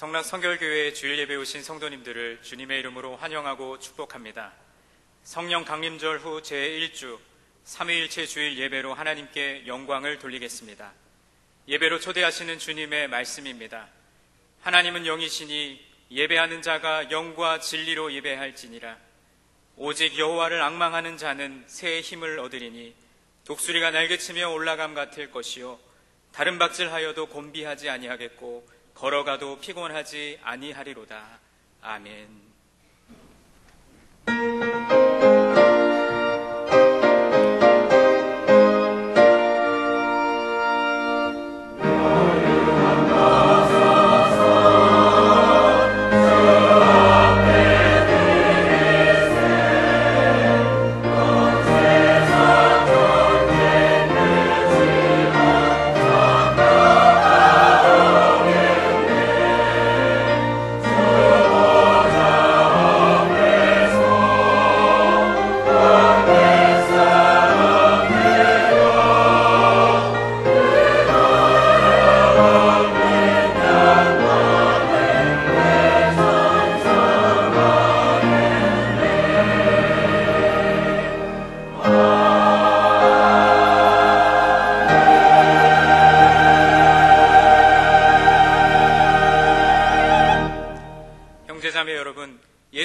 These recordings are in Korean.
성남 성결교회 주일 예배 오신 성도님들을 주님의 이름으로 환영하고 축복합니다. 성령 강림절 후 제1주 삼위일체 주일 예배로 하나님께 영광을 돌리겠습니다. 예배로 초대하시는 주님의 말씀입니다. 하나님은 영이시니 예배하는 자가 영과 진리로 예배할지니라. 오직 여호와를 앙망하는 자는 새 힘을 얻으리니 독수리가 날개치며 올라감 같을 것이요 다른 박질하여도 곤비하지 아니하겠고 걸어가도 피곤하지 아니하리로다. 아멘.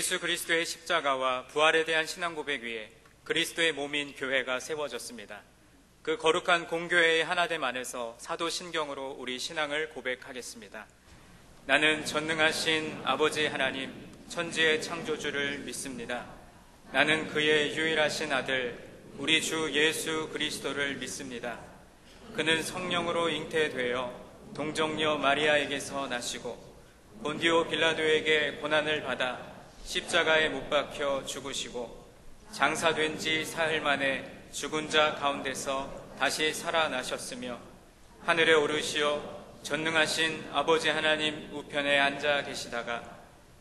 예수 그리스도의 십자가와 부활에 대한 신앙 고백 위에 그리스도의 몸인 교회가 세워졌습니다. 그 거룩한 공교회의 하나됨 안에서 사도 신경으로 우리 신앙을 고백하겠습니다. 나는 전능하신 아버지 하나님 천지의 창조주를 믿습니다. 나는 그의 유일하신 아들 우리 주 예수 그리스도를 믿습니다. 그는 성령으로 잉태되어 동정녀 마리아에게서 나시고 본디오 빌라도에게 고난을 받아 십자가에 못 박혀 죽으시고 장사된 지 사흘 만에 죽은 자 가운데서 다시 살아나셨으며 하늘에 오르시어 전능하신 아버지 하나님 우편에 앉아 계시다가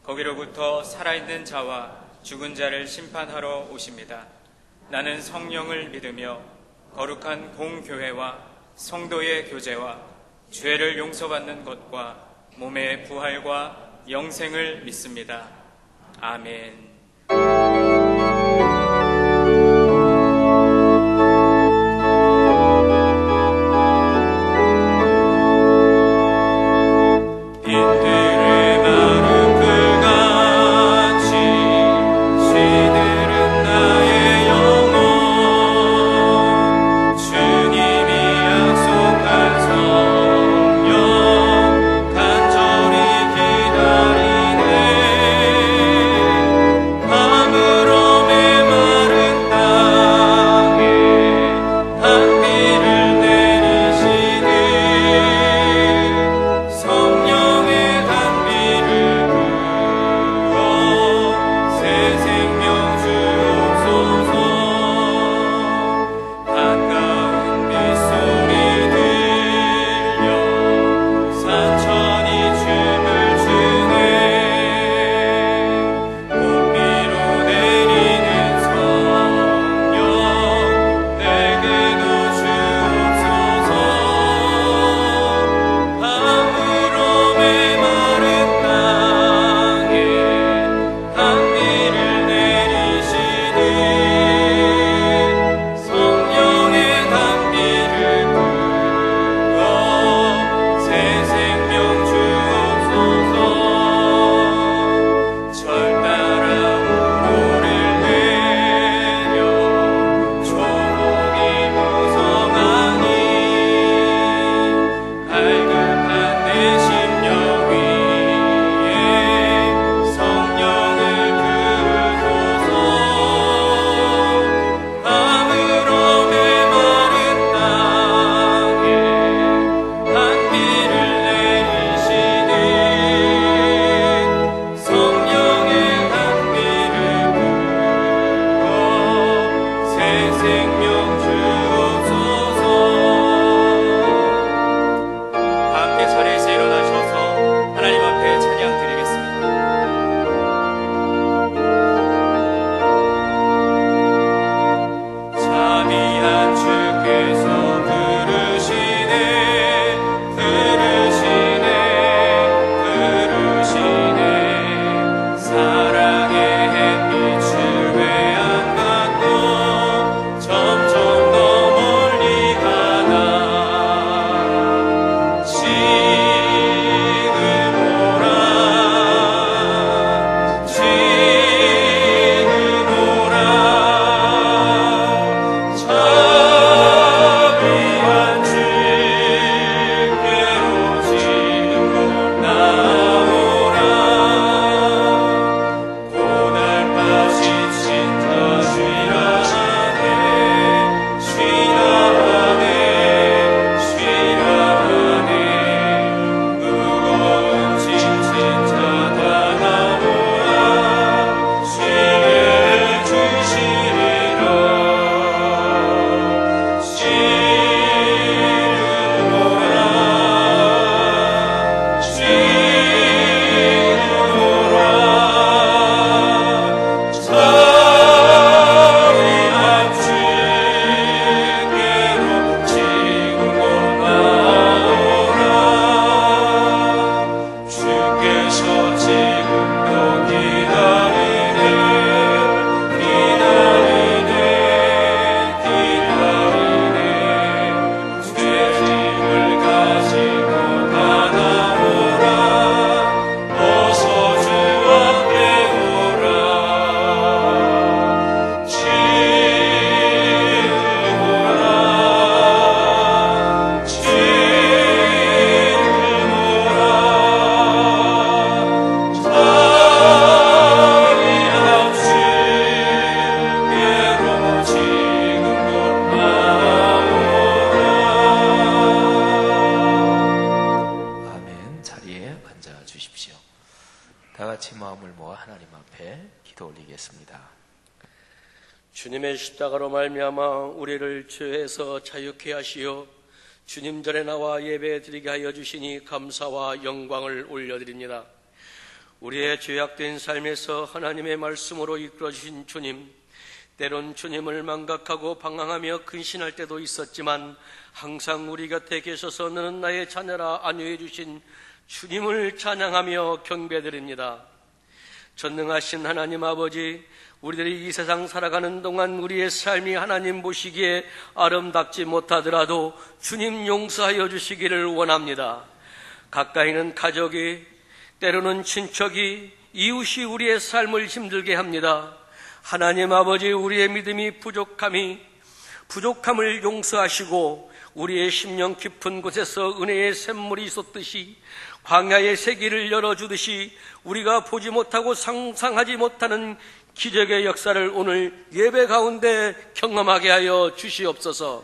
거기로부터 살아있는 자와 죽은 자를 심판하러 오십니다. 나는 성령을 믿으며 거룩한 공교회와 성도의 교제와 죄를 용서받는 것과 몸의 부활과 영생을 믿습니다. 아멘. 자리에 앉아 주십시오. 다 같이 마음을 모아 하나님 앞에 기도 올리겠습니다. 주님의 십자가로 말미암아 우리를 죄에서 자유케 하시어 주님 전에 나와 예배드리게 하여 주시니 감사와 영광을 올려드립니다. 우리의 죄악된 삶에서 하나님의 말씀으로 이끌어주신 주님, 때론 주님을 망각하고 방황하며 근신할 때도 있었지만 항상 우리 곁에 계셔서 너는 나의 자녀라 안위해 주신 주님을 찬양하며 경배드립니다. 전능하신 하나님 아버지, 우리들이 이 세상 살아가는 동안 우리의 삶이 하나님 보시기에 아름답지 못하더라도 주님 용서하여 주시기를 원합니다. 가까이는 가족이, 때로는 친척이, 이웃이 우리의 삶을 힘들게 합니다. 하나님 아버지, 우리의 믿음이 부족함을 용서하시고 우리의 심령 깊은 곳에서 은혜의 샘물이 솟듯이 광야의 세기를 열어주듯이 우리가 보지 못하고 상상하지 못하는 기적의 역사를 오늘 예배 가운데 경험하게 하여 주시옵소서.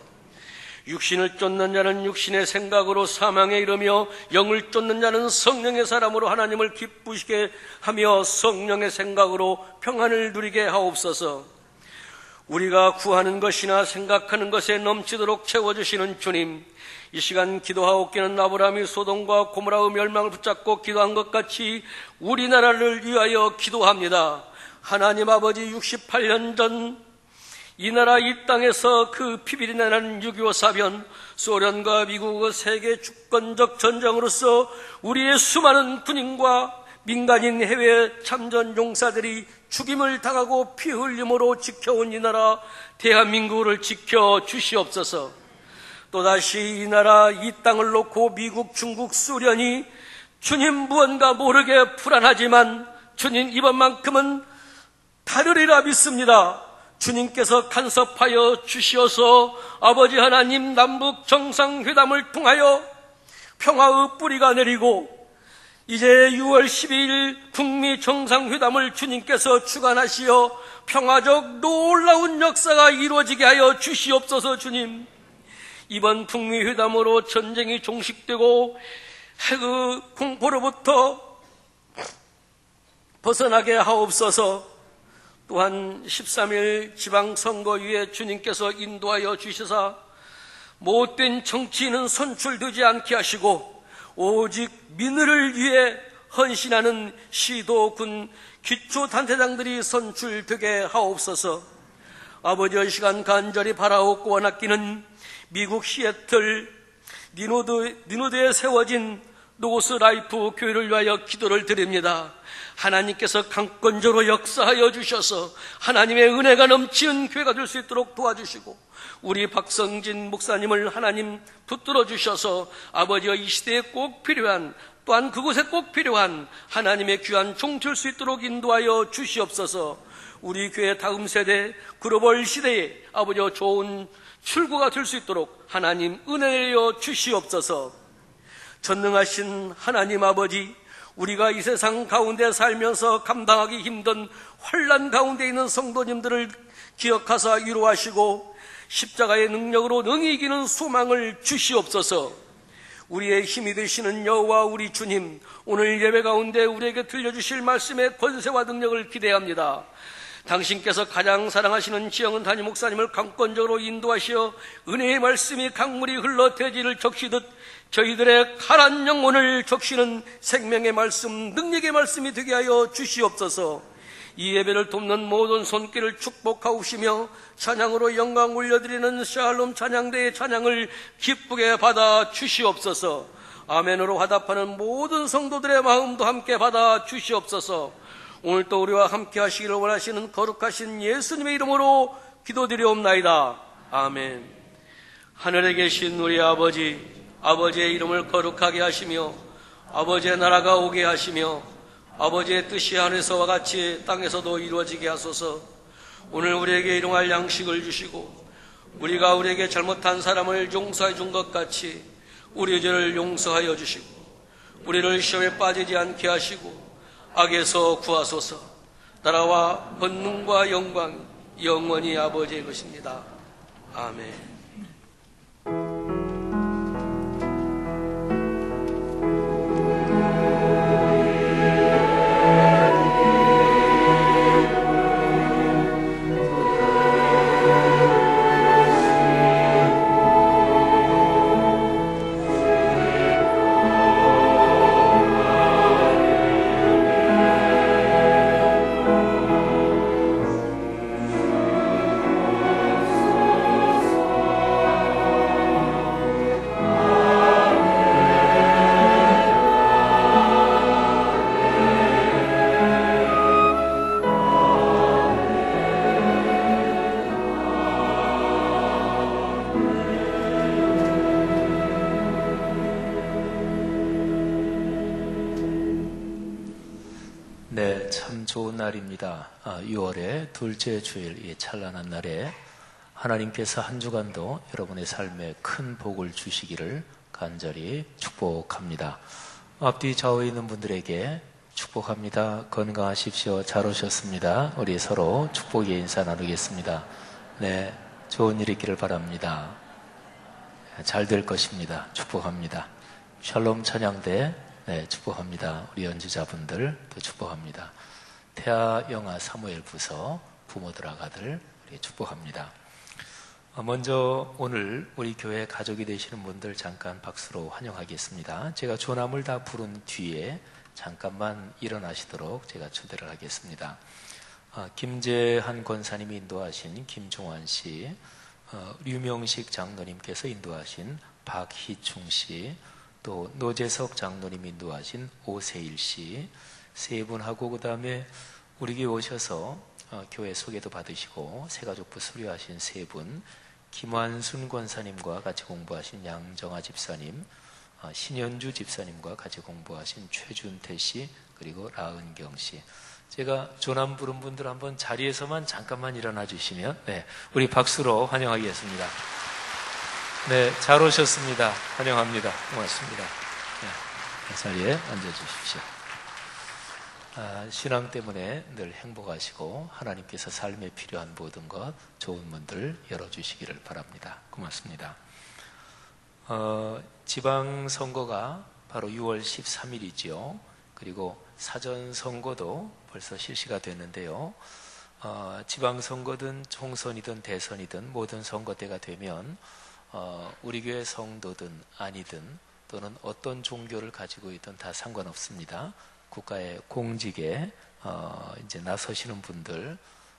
육신을 쫓는 자는 육신의 생각으로 사망에 이르며 영을 쫓는 자는 성령의 사람으로 하나님을 기쁘시게 하며 성령의 생각으로 평안을 누리게 하옵소서. 우리가 구하는 것이나 생각하는 것에 넘치도록 채워주시는 주님, 이 시간 기도하옵기는 아브라함이 소돔과 고모라의 멸망을 붙잡고 기도한 것 같이 우리나라를 위하여 기도합니다. 하나님 아버지, 68년 전 이 나라 이 땅에서 그 피비린내 나는 6.25 사변, 소련과 미국의 세계 주권적 전쟁으로서 우리의 수많은 군인과 민간인 해외 참전 용사들이 죽임을 당하고 피 흘림으로 지켜온 이 나라 대한민국을 지켜 주시옵소서. 또다시 이 나라 이 땅을 놓고 미국, 중국, 소련이 주님 무언가 모르게 불안하지만 주님 이번만큼은 다르리라 믿습니다. 주님께서 간섭하여 주시어서 아버지 하나님 남북 정상회담을 통하여 평화의 뿌리가 내리고 이제 6월 12일 북미 정상회담을 주님께서 주관하시어 평화적 놀라운 역사가 이루어지게 하여 주시옵소서. 주님, 이번 북미 회담으로 전쟁이 종식되고 핵의 공포로부터 벗어나게 하옵소서. 또한 13일 지방선거위에 주님께서 인도하여 주시사 못된 정치인은 선출되지 않게 하시고 오직 민의를 위해 헌신하는 시도군 기초단체장들이 선출되게 하옵소서. 아버지의 시간 간절히 바라옵고 원하기는 미국 시애틀 니노드에 세워진 노스라이프 교회를 위하여 기도를 드립니다. 하나님께서 강권적으로 역사하여 주셔서 하나님의 은혜가 넘치는 교회가 될 수 있도록 도와주시고 우리 박성진 목사님을 하나님 붙들어 주셔서 아버지의 이 시대에 꼭 필요한, 또한 그곳에 꼭 필요한 하나님의 귀한 종 될 수 있도록 인도하여 주시옵소서. 우리 교회 다음 세대 글로벌 시대에 아버지의 좋은 출구가 될 수 있도록 하나님 은혜여 주시옵소서. 전능하신 하나님 아버지, 우리가 이 세상 가운데 살면서 감당하기 힘든 환난 가운데 있는 성도님들을 기억하사 위로하시고 십자가의 능력으로 능히 이기는 소망을 주시옵소서. 우리의 힘이 되시는 여호와 우리 주님, 오늘 예배 가운데 우리에게 들려주실 말씀의 권세와 능력을 기대합니다. 당신께서 가장 사랑하시는 지영은 담임 목사님을 강권적으로 인도하시어 은혜의 말씀이 강물이 흘러 대지를 적시듯 저희들의 가란 영혼을 적시는 생명의 말씀, 능력의 말씀이 되게 하여 주시옵소서. 이 예배를 돕는 모든 손길을 축복하옵시며 찬양으로 영광 올려드리는 샬롬 찬양대의 찬양을 기쁘게 받아 주시옵소서. 아멘으로 화답하는 모든 성도들의 마음도 함께 받아 주시옵소서. 오늘 또 우리와 함께 하시기를 원하시는 거룩하신 예수님의 이름으로 기도드리옵나이다. 아멘. 하늘에 계신 우리 아버지, 아버지의 이름을 거룩하게 하시며 아버지의 나라가 오게 하시며 아버지의 뜻이 하늘에서와 같이 땅에서도 이루어지게 하소서. 오늘 우리에게 일용할 양식을 주시고 우리가 우리에게 잘못한 사람을 용서해 준 것 같이 우리의 죄를 용서하여 주시고 우리를 시험에 빠지지 않게 하시고 악에서 구하소서. 나라와 권능과 영광 영원히 아버지의 것입니다. 아멘. 네, 참 좋은 날입니다. 6월의 둘째 주일, 이 찬란한 날에 하나님께서 한 주간도 여러분의 삶에 큰 복을 주시기를 간절히 축복합니다. 앞뒤 좌우에 있는 분들에게 축복합니다. 건강하십시오. 잘 오셨습니다. 우리 서로 축복의 인사 나누겠습니다. 네, 좋은 일 있기를 바랍니다. 잘 될 것입니다. 축복합니다. 샬롬 찬양대, 네, 축복합니다. 우리 연주자분들 또 축복합니다. 태아 영아 사무엘 부서 부모들 아가들 우리 축복합니다. 먼저 오늘 우리 교회 가족이 되시는 분들 잠깐 박수로 환영하겠습니다. 제가 조남을 다 부른 뒤에 잠깐만 일어나시도록 제가 초대를 하겠습니다. 김재한 권사님이 인도하신 김종환 씨, 류명식 장로님께서 인도하신 박희충 씨, 또 노재석 장로님 인도하신 오세일 씨, 세 분하고 그 다음에 우리 교회 오셔서 교회 소개도 받으시고 새가족부 수료하신 세 분, 김완순 권사님과 같이 공부하신 양정아 집사님, 신현주 집사님과 같이 공부하신 최준태 씨, 그리고 라은경 씨. 제가 조남 부른 분들 한번 자리에서만 잠깐만 일어나 주시면, 네, 우리 박수로 환영하겠습니다. 네, 잘 오셨습니다. 환영합니다. 고맙습니다. 네, 자리에 앉아주십시오. 신앙 때문에 늘 행복하시고 하나님께서 삶에 필요한 모든 것, 좋은 문들 열어주시기를 바랍니다. 고맙습니다. 지방선거가 바로 6월 13일이지요. 그리고 사전선거도 벌써 실시가 됐는데요. 지방선거든 총선이든 대선이든 모든 선거 때가 되면 우리 교회 성도든 아니든 또는 어떤 종교를 가지고 있든 다 상관없습니다. 국가의 공직에 이제 나서시는 분들,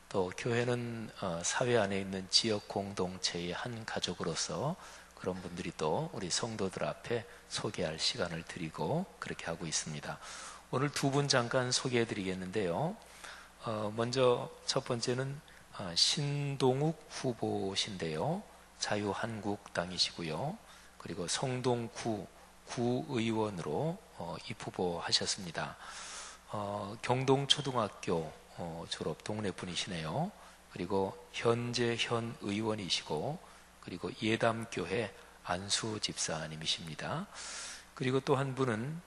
또 교회는 사회 안에 있는 지역 공동체의 한 가족으로서 그런 분들이 또 우리 성도들 앞에 소개할 시간을 드리고 그렇게 하고 있습니다. 오늘 두 분 잠깐 소개해 드리겠는데요. 먼저 첫 번째는 신동욱 후보신데요. 자유한국당이시고요. 그리고 성동구 구의원으로 입후보하셨습니다. 경동초등학교 졸업 동네 분이시네요. 그리고 현재 현 의원이시고, 그리고 예담교회 안수 집사님이십니다. 그리고 또 한 분은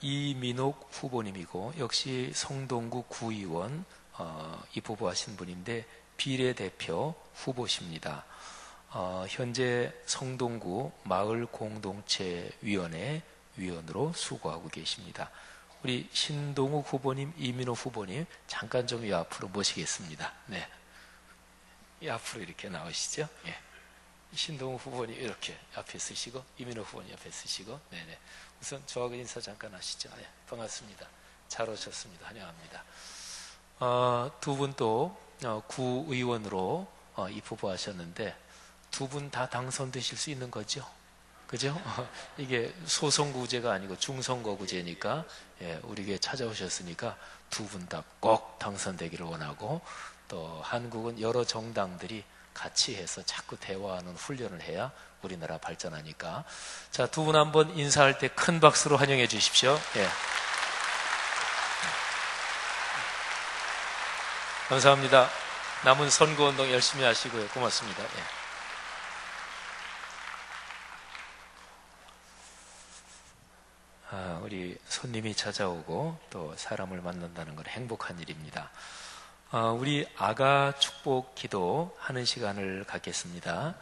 이민옥 후보님이고, 역시 성동구 구의원 입후보하신 분인데 비례대표 후보십니다. 현재 성동구 마을공동체위원회 위원으로 수고하고 계십니다. 우리 신동욱 후보님, 이민호 후보님 잠깐 좀 이 앞으로 모시겠습니다. 네, 이 앞으로 이렇게 나오시죠. 예. 신동욱 후보님 이렇게 앞에 쓰시고, 이민호 후보님 옆에 쓰시고, 네네. 우선 저하고 인사 잠깐 하시죠. 네, 반갑습니다. 잘 오셨습니다. 환영합니다. 두 분 또 구의원으로 입후보하셨는데 두 분 다 당선되실 수 있는 거죠? 그죠? 이게 소선거구제가 아니고 중선거구제니까, 예, 우리 교회 찾아오셨으니까 두 분 다 꼭 당선되기를 원하고, 또 한국은 여러 정당들이 같이 해서 자꾸 대화하는 훈련을 해야 우리나라 발전하니까. 자, 두 분 한번 인사할 때 큰 박수로 환영해 주십시오. 예. 감사합니다. 남은 선거운동 열심히 하시고요. 고맙습니다. 예. 우리 손님이 찾아오고 또 사람을 만난다는 건 행복한 일입니다. 우리 아가 축복 기도 하는 시간을 갖겠습니다.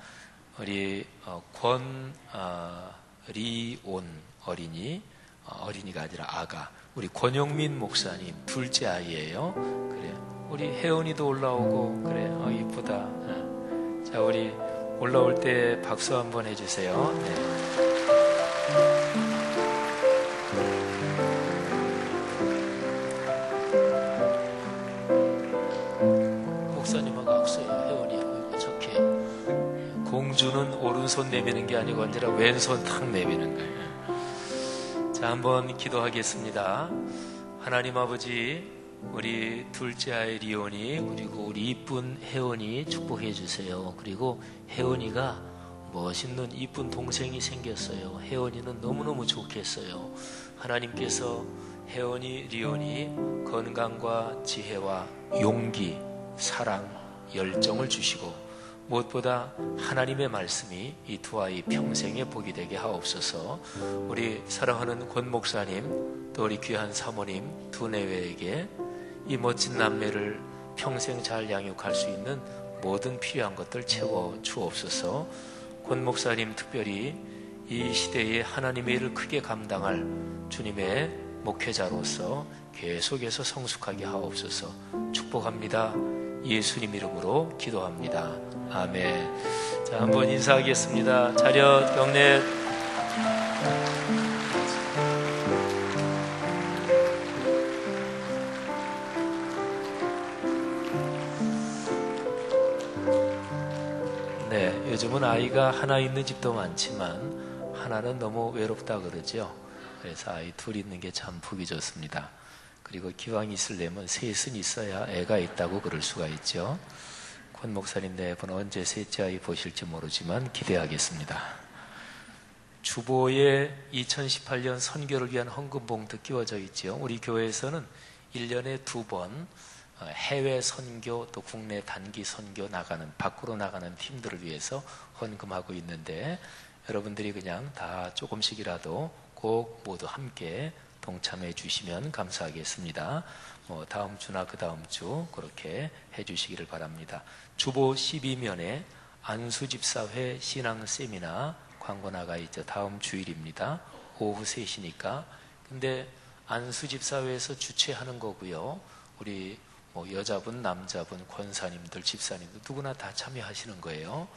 우리 권리온 어린이가 아니라 아가, 우리 권영민 목사님 둘째 아이예요. 그래, 우리 혜원이도 올라오고, 그래, 이쁘다. 자, 우리 올라올 때 박수 한번 해주세요. 네. 공주는 오른손 내미는 게 아니고 언제나 왼손 탁 내미는 거예요. 자, 한번 기도하겠습니다. 하나님 아버지, 우리 둘째 아이 리온이, 그리고 우리 이쁜 혜원이 축복해 주세요. 그리고 혜원이가 멋있는 이쁜 동생이 생겼어요. 혜원이는 너무너무 좋겠어요. 하나님께서 혜원이, 리온이 건강과 지혜와 용기, 사랑, 열정을 주시고 무엇보다 하나님의 말씀이 이 두 아이 평생의 복이 되게 하옵소서. 우리 사랑하는 권 목사님 또 우리 귀한 사모님 두 내외에게 이 멋진 남매를 평생 잘 양육할 수 있는 모든 필요한 것들 채워 주옵소서. 권 목사님 특별히 이 시대에 하나님의 일을 크게 감당할 주님의 목회자로서 계속해서 성숙하게 하옵소서. 축복합니다. 예수님 이름으로 기도합니다. 아멘. 자, 한번 인사하겠습니다. 차렷 경례. 네, 요즘은 아이가 하나 있는 집도 많지만 하나는 너무 외롭다 그러죠. 그래서 아이 둘 있는 게 참 보기 좋습니다. 그리고 기왕 있으려면 셋은 있어야 애가 있다고 그럴 수가 있죠. 권 목사님 내분 언제 셋째 아이 보실지 모르지만 기대하겠습니다. 주보에 2018년 선교를 위한 헌금 봉투 끼워져 있죠. 우리 교회에서는 1년에 2번 해외 선교 또 국내 단기 선교 나가는 밖으로 나가는 팀들을 위해서 헌금하고 있는데 여러분들이 그냥 다 조금씩이라도 꼭 모두 함께 동참해 주시면 감사하겠습니다. 다음 주나 그 다음 주 그렇게 해 주시기를 바랍니다. 주보 12면에 안수집사회 신앙 세미나 광고 나가 있죠. 다음 주일입니다. 오후 3시니까. 근데 안수집사회에서 주최하는 거고요. 우리 여자분, 남자분, 권사님들, 집사님들 누구나 다 참여하시는 거예요.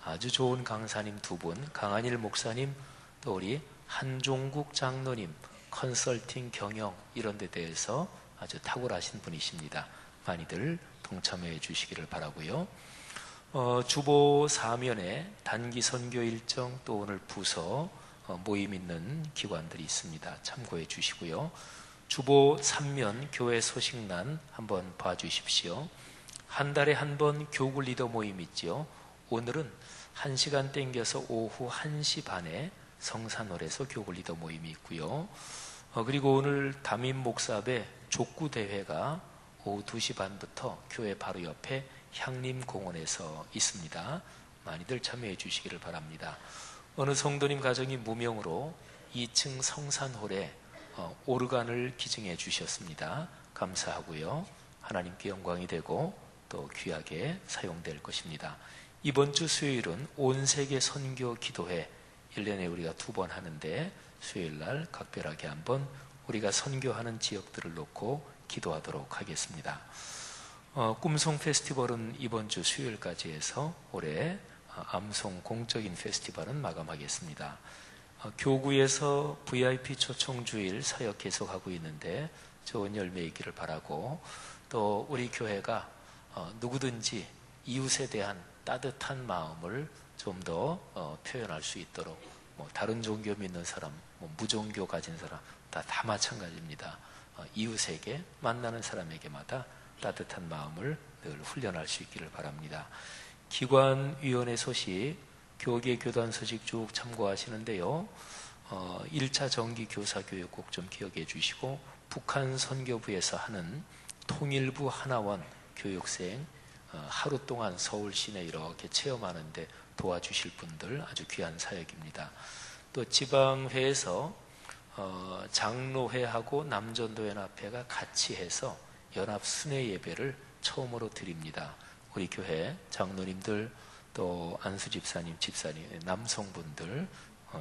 아주 좋은 강사님 2분, 강한일 목사님, 또 우리 한종국 장로님, 컨설팅, 경영 이런 데 대해서 아주 탁월하신 분이십니다. 많이들 동참해 주시기를 바라고요. 주보 4면에 단기 선교 일정 또 오늘 부서 모임 있는 기관들이 있습니다. 참고해 주시고요. 주보 3면 교회 소식란 한번 봐주십시오. 한 달에 한 번 교구 리더 모임 있죠. 오늘은 1시간 땡겨서 오후 1시 반에 성산홀에서 교구 리더 모임이 있고요. 그리고 오늘 담임 목사배 족구 대회가 오후 2시 반부터 교회 바로 옆에 향림공원에서 있습니다. 많이들 참여해 주시기를 바랍니다. 어느 성도님 가정이 무명으로 2층 성산홀에 오르간을 기증해 주셨습니다. 감사하고요. 하나님께 영광이 되고 또 귀하게 사용될 것입니다. 이번 주 수요일은 온 세계 선교 기도회 1년에 우리가 2번 하는데 수요일날 각별하게 한번 우리가 선교하는 지역들을 놓고 기도하도록 하겠습니다. 꿈송 페스티벌은 이번 주 수요일까지 해서 올해 암송 공적인 페스티벌은 마감하겠습니다. 교구에서 VIP 초청주일 사역 계속하고 있는데 좋은 열매 있기를 바라고 또 우리 교회가 누구든지 이웃에 대한 따뜻한 마음을 좀 더 표현할 수 있도록 다른 종교 믿는 사람, 무종교 가진 사람 다 마찬가지입니다. 이웃에게 만나는 사람에게마다 따뜻한 마음을 늘 훈련할 수 있기를 바랍니다. 기관위원회 소식, 교계 교단 소식 쭉 참고하시는데요. 1차 정기 교사 교육 꼭 좀 기억해 주시고 북한 선교부에서 하는 통일부 하나원 교육생 하루 동안 서울 시내 이렇게 체험하는데 도와주실 분들 아주 귀한 사역입니다. 또 지방회에서 장로회하고 남전도연합회가 같이 해서 연합 순회 예배를 처음으로 드립니다. 우리 교회 장로님들 또 안수집사님, 집사님, 남성분들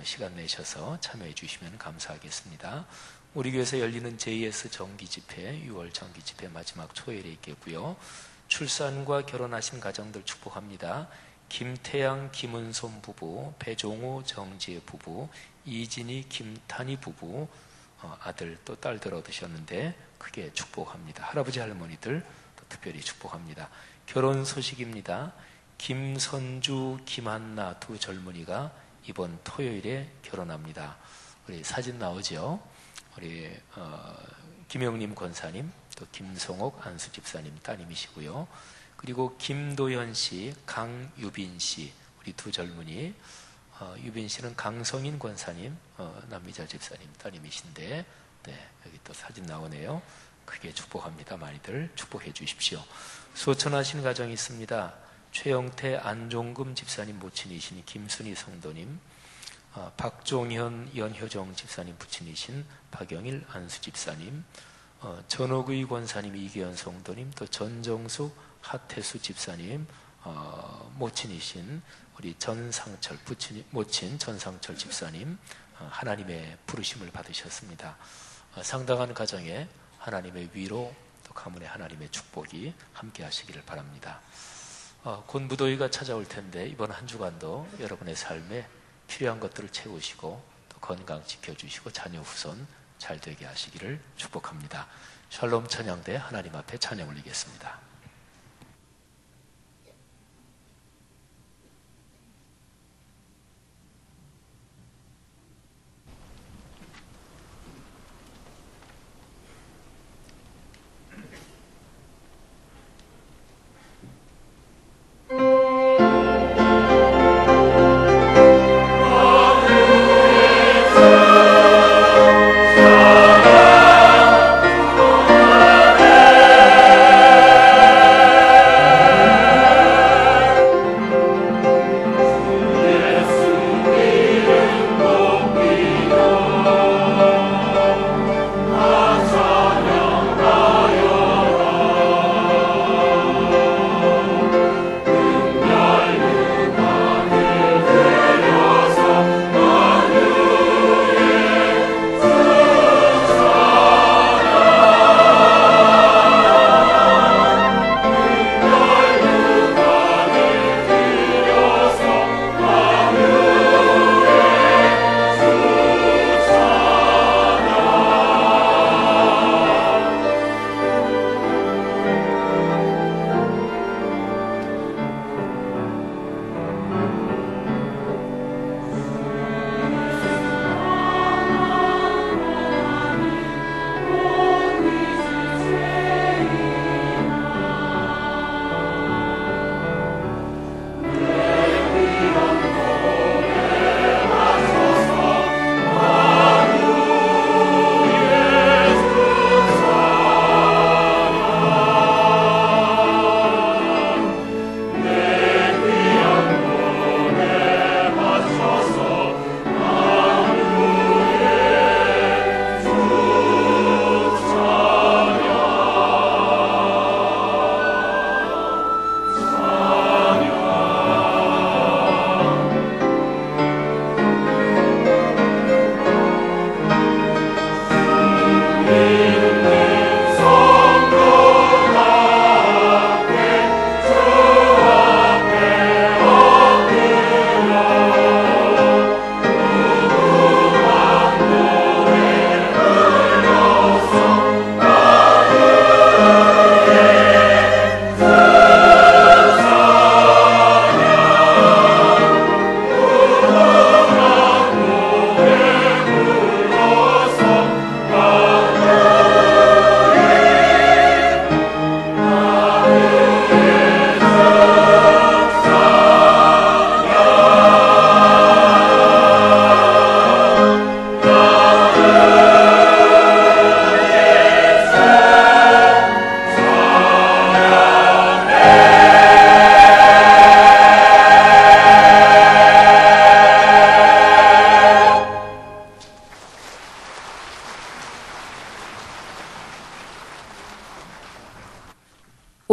시간 내셔서 참여해 주시면 감사하겠습니다. 우리 교회에서 열리는 JS 정기집회, 6월 정기집회 마지막 토요일에 있겠고요. 출산과 결혼하신 가정들 축복합니다. 김태양, 김은솜 부부, 배종호, 정지혜 부부, 이진희, 김탄희 부부 아들 또 딸들 얻으셨는데 크게 축복합니다. 할아버지 할머니들 또 특별히 축복합니다. 결혼 소식입니다. 김선주, 김한나 두 젊은이가 이번 토요일에 결혼합니다. 우리 사진 나오죠? 우리 김영림 권사님 또 김성옥 안수집사님 따님이시고요. 그리고 김도현 씨, 강유빈 씨 우리 두 젊은이 유빈 씨는 강성인 권사님 남미자 집사님 따님이신데 네, 여기 또 사진 나오네요. 크게 축복합니다. 많이들 축복해 주십시오. 소천하신 가정이 있습니다. 최영태 안종금 집사님 모친이신 김순희 성도님, 박종현 연효정 집사님 부친이신 박영일 안수 집사님, 전옥의 권사님 이기현 성도님, 또 전정숙 하태수 집사님 모친이신 우리 전상철 모친 전상철 집사님, 하나님의 부르심을 받으셨습니다. 상당한 가정에 하나님의 위로 또 가문에 하나님의 축복이 함께 하시기를 바랍니다. 곧 무더위가 찾아올 텐데 이번 한 주간도 여러분의 삶에 필요한 것들을 채우시고 또 건강 지켜주시고 자녀 후손 잘 되게 하시기를 축복합니다. 샬롬 찬양대 하나님 앞에 찬양 올리겠습니다.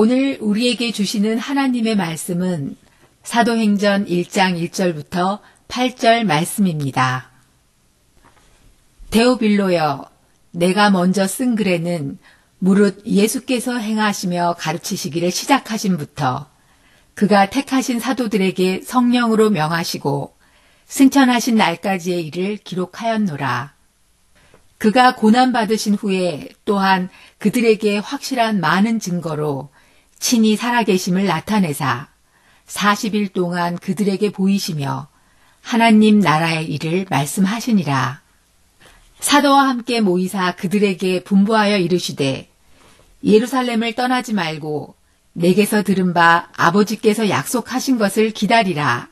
오늘 우리에게 주시는 하나님의 말씀은 사도행전 1장 1절부터 8절 말씀입니다. 데오빌로여, 내가 먼저 쓴 글에는 무릇 예수께서 행하시며 가르치시기를 시작하신부터 그가 택하신 사도들에게 성령으로 명하시고 승천하신 날까지의 일을 기록하였노라. 그가 고난받으신 후에 또한 그들에게 확실한 많은 증거로 친히 살아계심을 나타내사 40일 동안 그들에게 보이시며 하나님 나라의 일을 말씀하시니라. 사도와 함께 모이사 그들에게 분부하여 이르시되 예루살렘을 떠나지 말고 내게서 들은 바 아버지께서 약속하신 것을 기다리라.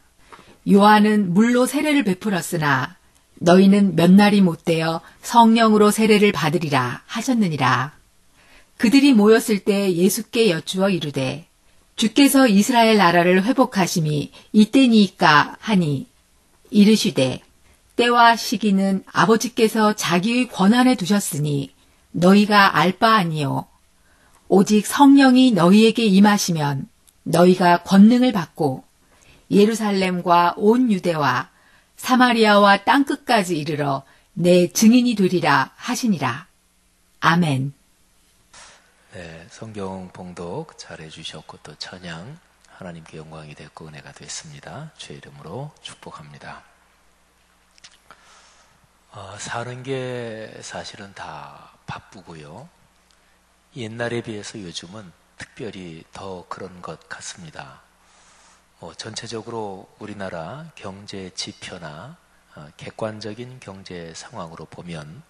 요한은 물로 세례를 베풀었으나 너희는 몇 날이 못되어 성령으로 세례를 받으리라 하셨느니라. 그들이 모였을 때 예수께 여쭈어 이르되 주께서 이스라엘 나라를 회복하심이 이때니이까 하니 이르시되 때와 시기는 아버지께서 자기의 권한에 두셨으니 너희가 알 바 아니요 오직 성령이 너희에게 임하시면 너희가 권능을 받고 예루살렘과 온 유대와 사마리아와 땅끝까지 이르러 내 증인이 되리라 하시니라. 아멘. 네, 성경 봉독 잘해 주셨고 또 찬양 하나님께 영광이 됐고 은혜가 됐습니다. 주의 이름으로 축복합니다. 사는 게 사실은 다 바쁘고요. 옛날에 비해서 요즘은 특별히 더 그런 것 같습니다. 전체적으로 우리나라 경제 지표나 객관적인 경제 상황으로 보면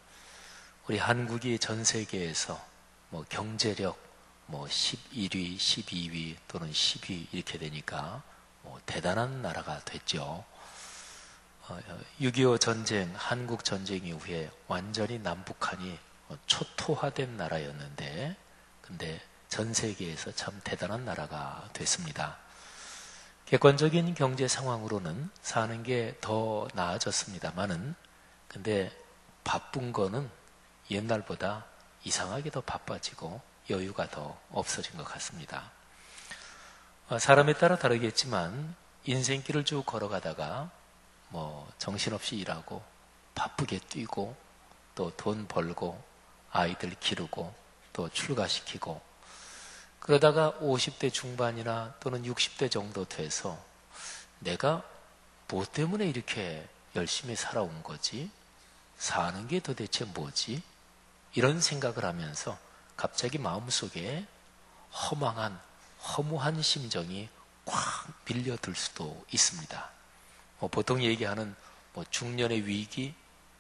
우리 한국이 전 세계에서 경제력 11위, 12위 또는 10위 이렇게 되니까 대단한 나라가 됐죠. 6.25 전쟁, 한국 전쟁 이후에 완전히 남북한이 초토화된 나라였는데 근데 전 세계에서 참 대단한 나라가 됐습니다. 객관적인 경제 상황으로는 사는 게 더 나아졌습니다만은 근데 바쁜 거는 옛날보다 이상하게 더 바빠지고 여유가 더 없어진 것 같습니다. 사람에 따라 다르겠지만 인생길을 쭉 걸어가다가 정신없이 일하고 바쁘게 뛰고 또 돈 벌고 아이들 기르고 또 출가시키고 그러다가 50대 중반이나 또는 60대 정도 돼서 내가 뭐 때문에 이렇게 열심히 살아온 거지? 사는 게 도대체 뭐지? 이런 생각을 하면서 갑자기 마음속에 허무한 심정이 꽉 밀려들 수도 있습니다. 보통 얘기하는 중년의 위기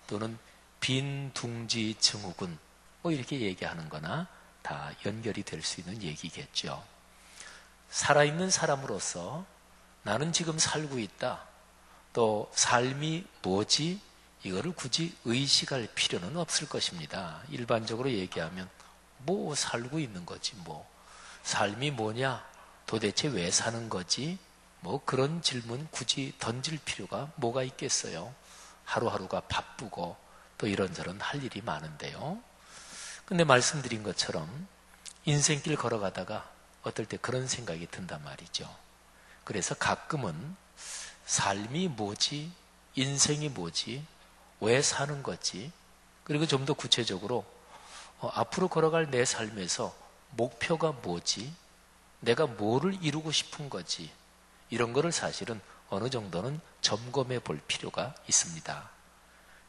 또는 빈둥지 증후군 이렇게 얘기하는 거나 다 연결이 될 수 있는 얘기겠죠. 살아있는 사람으로서 나는 지금 살고 있다. 또 삶이 뭐지? 이거를 굳이 의식할 필요는 없을 것입니다. 일반적으로 얘기하면 살고 있는 거지 삶이 뭐냐? 도대체 왜 사는 거지? 그런 질문 굳이 던질 필요가 뭐가 있겠어요? 하루하루가 바쁘고 또 이런저런 할 일이 많은데요. 근데 말씀드린 것처럼 인생길 걸어가다가 어떨 때 그런 생각이 든단 말이죠. 그래서 가끔은 삶이 뭐지? 인생이 뭐지? 왜 사는 거지? 그리고 좀 더 구체적으로 앞으로 걸어갈 내 삶에서 목표가 뭐지? 내가 뭐를 이루고 싶은 거지? 이런 거를 사실은 어느 정도는 점검해 볼 필요가 있습니다.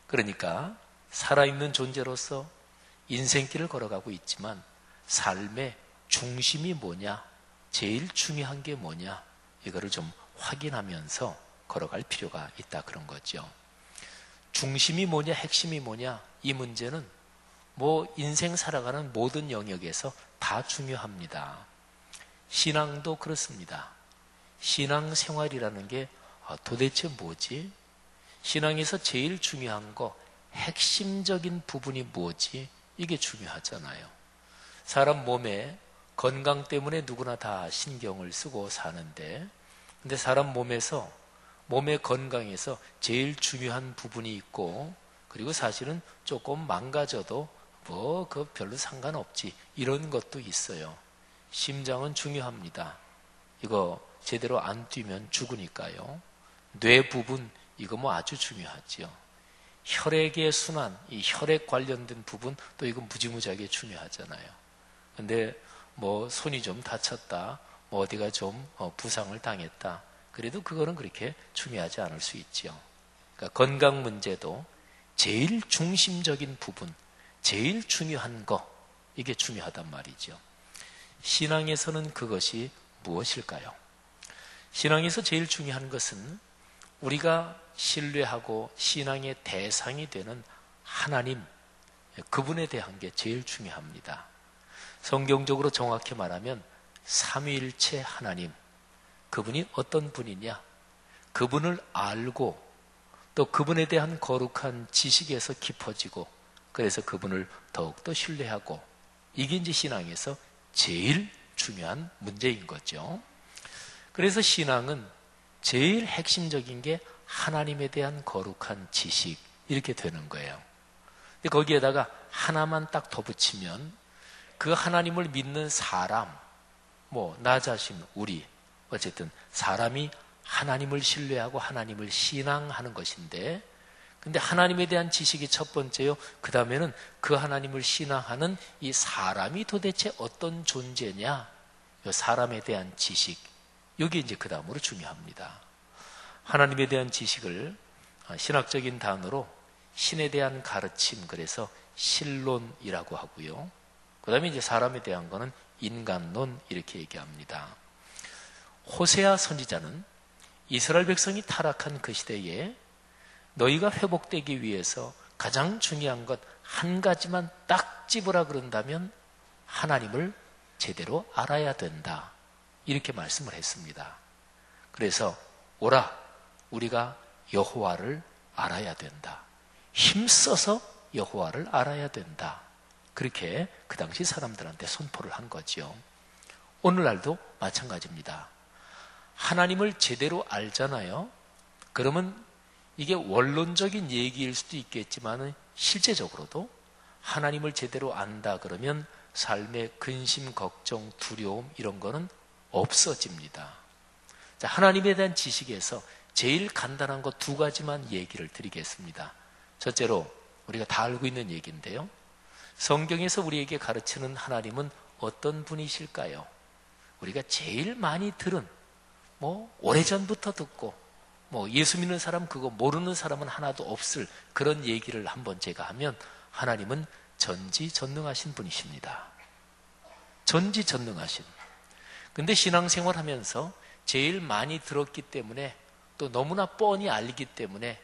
그러니까 살아있는 존재로서 인생길을 걸어가고 있지만 삶의 중심이 뭐냐? 제일 중요한 게 뭐냐? 이거를 좀 확인하면서 걸어갈 필요가 있다 그런 거죠. 중심이 뭐냐? 핵심이 뭐냐? 이 문제는 인생 살아가는 모든 영역에서 다 중요합니다. 신앙도 그렇습니다. 신앙생활이라는 게 도대체 뭐지? 신앙에서 제일 중요한 거 핵심적인 부분이 뭐지? 이게 중요하잖아요. 사람 몸에 건강 때문에 누구나 다 신경을 쓰고 사는데 근데 사람 몸의 건강에서 제일 중요한 부분이 있고 그리고 사실은 조금 망가져도 별로 상관없지 이런 것도 있어요. 심장은 중요합니다. 이거 제대로 안 뛰면 죽으니까요. 뇌 부분 이거 아주 중요하지요. 혈액의 순환, 이 혈액 관련된 부분 또 이거 무지무지하게 중요하잖아요. 근데 손이 좀 다쳤다, 어디가 좀 부상을 당했다. 그래도 그거는 그렇게 중요하지 않을 수 있죠. 그러니까 건강 문제도 제일 중심적인 부분, 제일 중요한 거 이게 중요하단 말이죠. 신앙에서는 그것이 무엇일까요? 신앙에서 제일 중요한 것은 우리가 신뢰하고 신앙의 대상이 되는 하나님, 그분에 대한 게 제일 중요합니다. 성경적으로 정확히 말하면 삼위일체 하나님, 그분이 어떤 분이냐? 그분을 알고 또 그분에 대한 거룩한 지식에서 깊어지고 그래서 그분을 더욱더 신뢰하고 이게 이제 신앙에서 제일 중요한 문제인 거죠. 그래서 신앙은 제일 핵심적인 게 하나님에 대한 거룩한 지식 이렇게 되는 거예요. 근데 거기에다가 하나만 딱 덧붙이면 그 하나님을 믿는 사람, 나 자신, 우리 어쨌든 사람이 하나님을 신뢰하고 하나님을 신앙하는 것인데 근데 하나님에 대한 지식이 첫 번째요. 그 다음에는 그 하나님을 신앙하는 이 사람이 도대체 어떤 존재냐 이 사람에 대한 지식 이게 이제 그 다음으로 중요합니다. 하나님에 대한 지식을 신학적인 단어로 신에 대한 가르침 그래서 신론이라고 하고요. 그 다음에 이제 사람에 대한 거는 인간론 이렇게 얘기합니다. 호세아 선지자는 이스라엘 백성이 타락한 그 시대에 너희가 회복되기 위해서 가장 중요한 것 한 가지만 딱 집으라 그런다면 하나님을 제대로 알아야 된다. 이렇게 말씀을 했습니다. 그래서 오라 우리가 여호와를 알아야 된다. 힘써서 여호와를 알아야 된다. 그렇게 그 당시 사람들한테 선포를 한 거죠. 오늘날도 마찬가지입니다. 하나님을 제대로 알잖아요. 그러면 이게 원론적인 얘기일 수도 있겠지만 실제적으로도 하나님을 제대로 안다 그러면 삶의 근심, 걱정, 두려움 이런 거는 없어집니다. 자, 하나님에 대한 지식에서 제일 간단한 거 두 가지만 얘기를 드리겠습니다. 첫째로 우리가 다 알고 있는 얘기인데요. 성경에서 우리에게 가르치는 하나님은 어떤 분이실까요? 우리가 제일 많이 들은 오래전부터 듣고 예수 믿는 사람 그거 모르는 사람은 하나도 없을 그런 얘기를 한번 제가 하면 하나님은 전지전능하신 분이십니다. 전지전능하신. 근데 신앙생활 하면서 제일 많이 들었기 때문에 또 너무나 뻔히 알기 때문에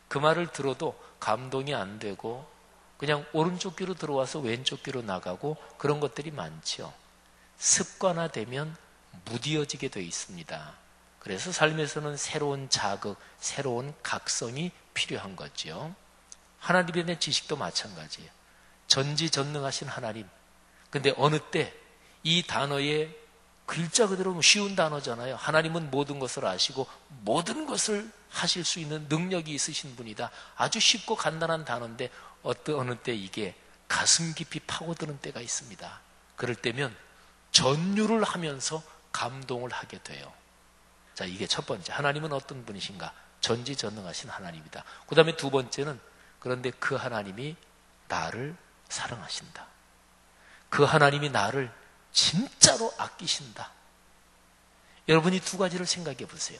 그 말을 들어도 감동이 안 되고 그냥 오른쪽 귀로 들어와서 왼쪽 귀로 나가고 그런 것들이 많죠. 습관화되면 무뎌지게 되어 있습니다. 그래서 삶에서는 새로운 자극, 새로운 각성이 필요한 거죠. 하나님에 대한 지식도 마찬가지예요. 전지전능하신 하나님. 근데 어느 때 이 단어의 글자 그대로 쉬운 단어잖아요. 하나님은 모든 것을 아시고 모든 것을 하실 수 있는 능력이 있으신 분이다. 아주 쉽고 간단한 단어인데 어느 때 이게 가슴 깊이 파고드는 때가 있습니다. 그럴 때면 전율을 하면서 감동을 하게 돼요. 자, 이게 첫 번째. 하나님은 어떤 분이신가? 전지전능하신 하나님이다. 그 다음에 두 번째는 그런데 그 하나님이 나를 사랑하신다. 그 하나님이 나를 진짜로 아끼신다. 여러분이 두 가지를 생각해 보세요.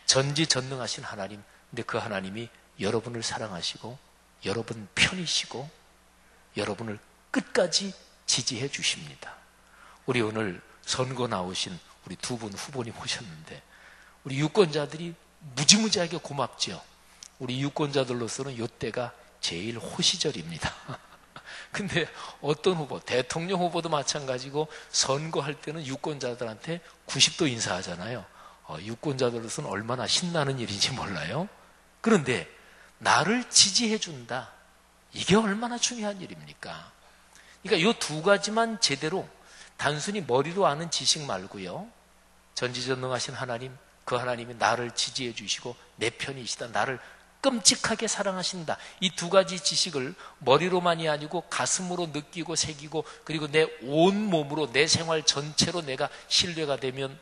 전지전능하신 하나님, 근데 그 하나님이 여러분을 사랑하시고 여러분 편이시고 여러분을 끝까지 지지해 주십니다. 우리 오늘 선거 나오신 우리 두 분 후보님 오셨는데 우리 유권자들이 무지무지하게 고맙죠. 우리 유권자들로서는 이때가 제일 호시절입니다. 근데 어떤 후보, 대통령 후보도 마찬가지고 선거할 때는 유권자들한테 90도 인사하잖아요. 유권자들로서는 얼마나 신나는 일인지 몰라요. 그런데 나를 지지해 준다. 이게 얼마나 중요한 일입니까? 그러니까 이 두 가지만 제대로 단순히 머리로 아는 지식 말고요. 전지전능하신 하나님, 그 하나님이 나를 지지해 주시고 내 편이시다. 나를 끔찍하게 사랑하신다. 이 두 가지 지식을 머리로만이 아니고 가슴으로 느끼고 새기고 그리고 내 온 몸으로 내 생활 전체로 내가 신뢰가 되면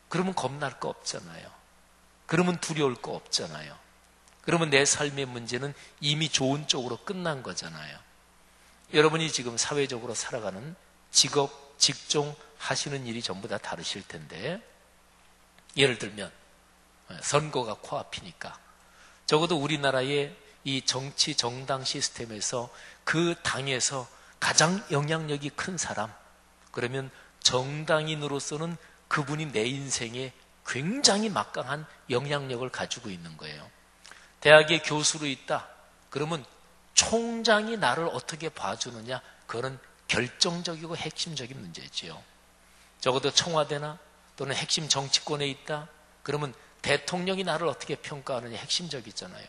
그러면 겁날 거 없잖아요. 그러면 두려울 거 없잖아요. 그러면 내 삶의 문제는 이미 좋은 쪽으로 끝난 거잖아요. 여러분이 지금 사회적으로 살아가는 직업, 직종 하시는 일이 전부 다 다르실 텐데 예를 들면 선거가 코앞이니까 적어도 우리나라의 이 정치 정당 시스템에서 그 당에서 가장 영향력이 큰 사람 그러면 정당인으로서는 그분이 내 인생에 굉장히 막강한 영향력을 가지고 있는 거예요. 대학의 교수로 있다. 그러면 총장이 나를 어떻게 봐주느냐 그거는 결정적이고 핵심적인 문제지요. 적어도 청와대나 또는 핵심 정치권에 있다. 그러면 대통령이 나를 어떻게 평가하느냐 핵심적이잖아요.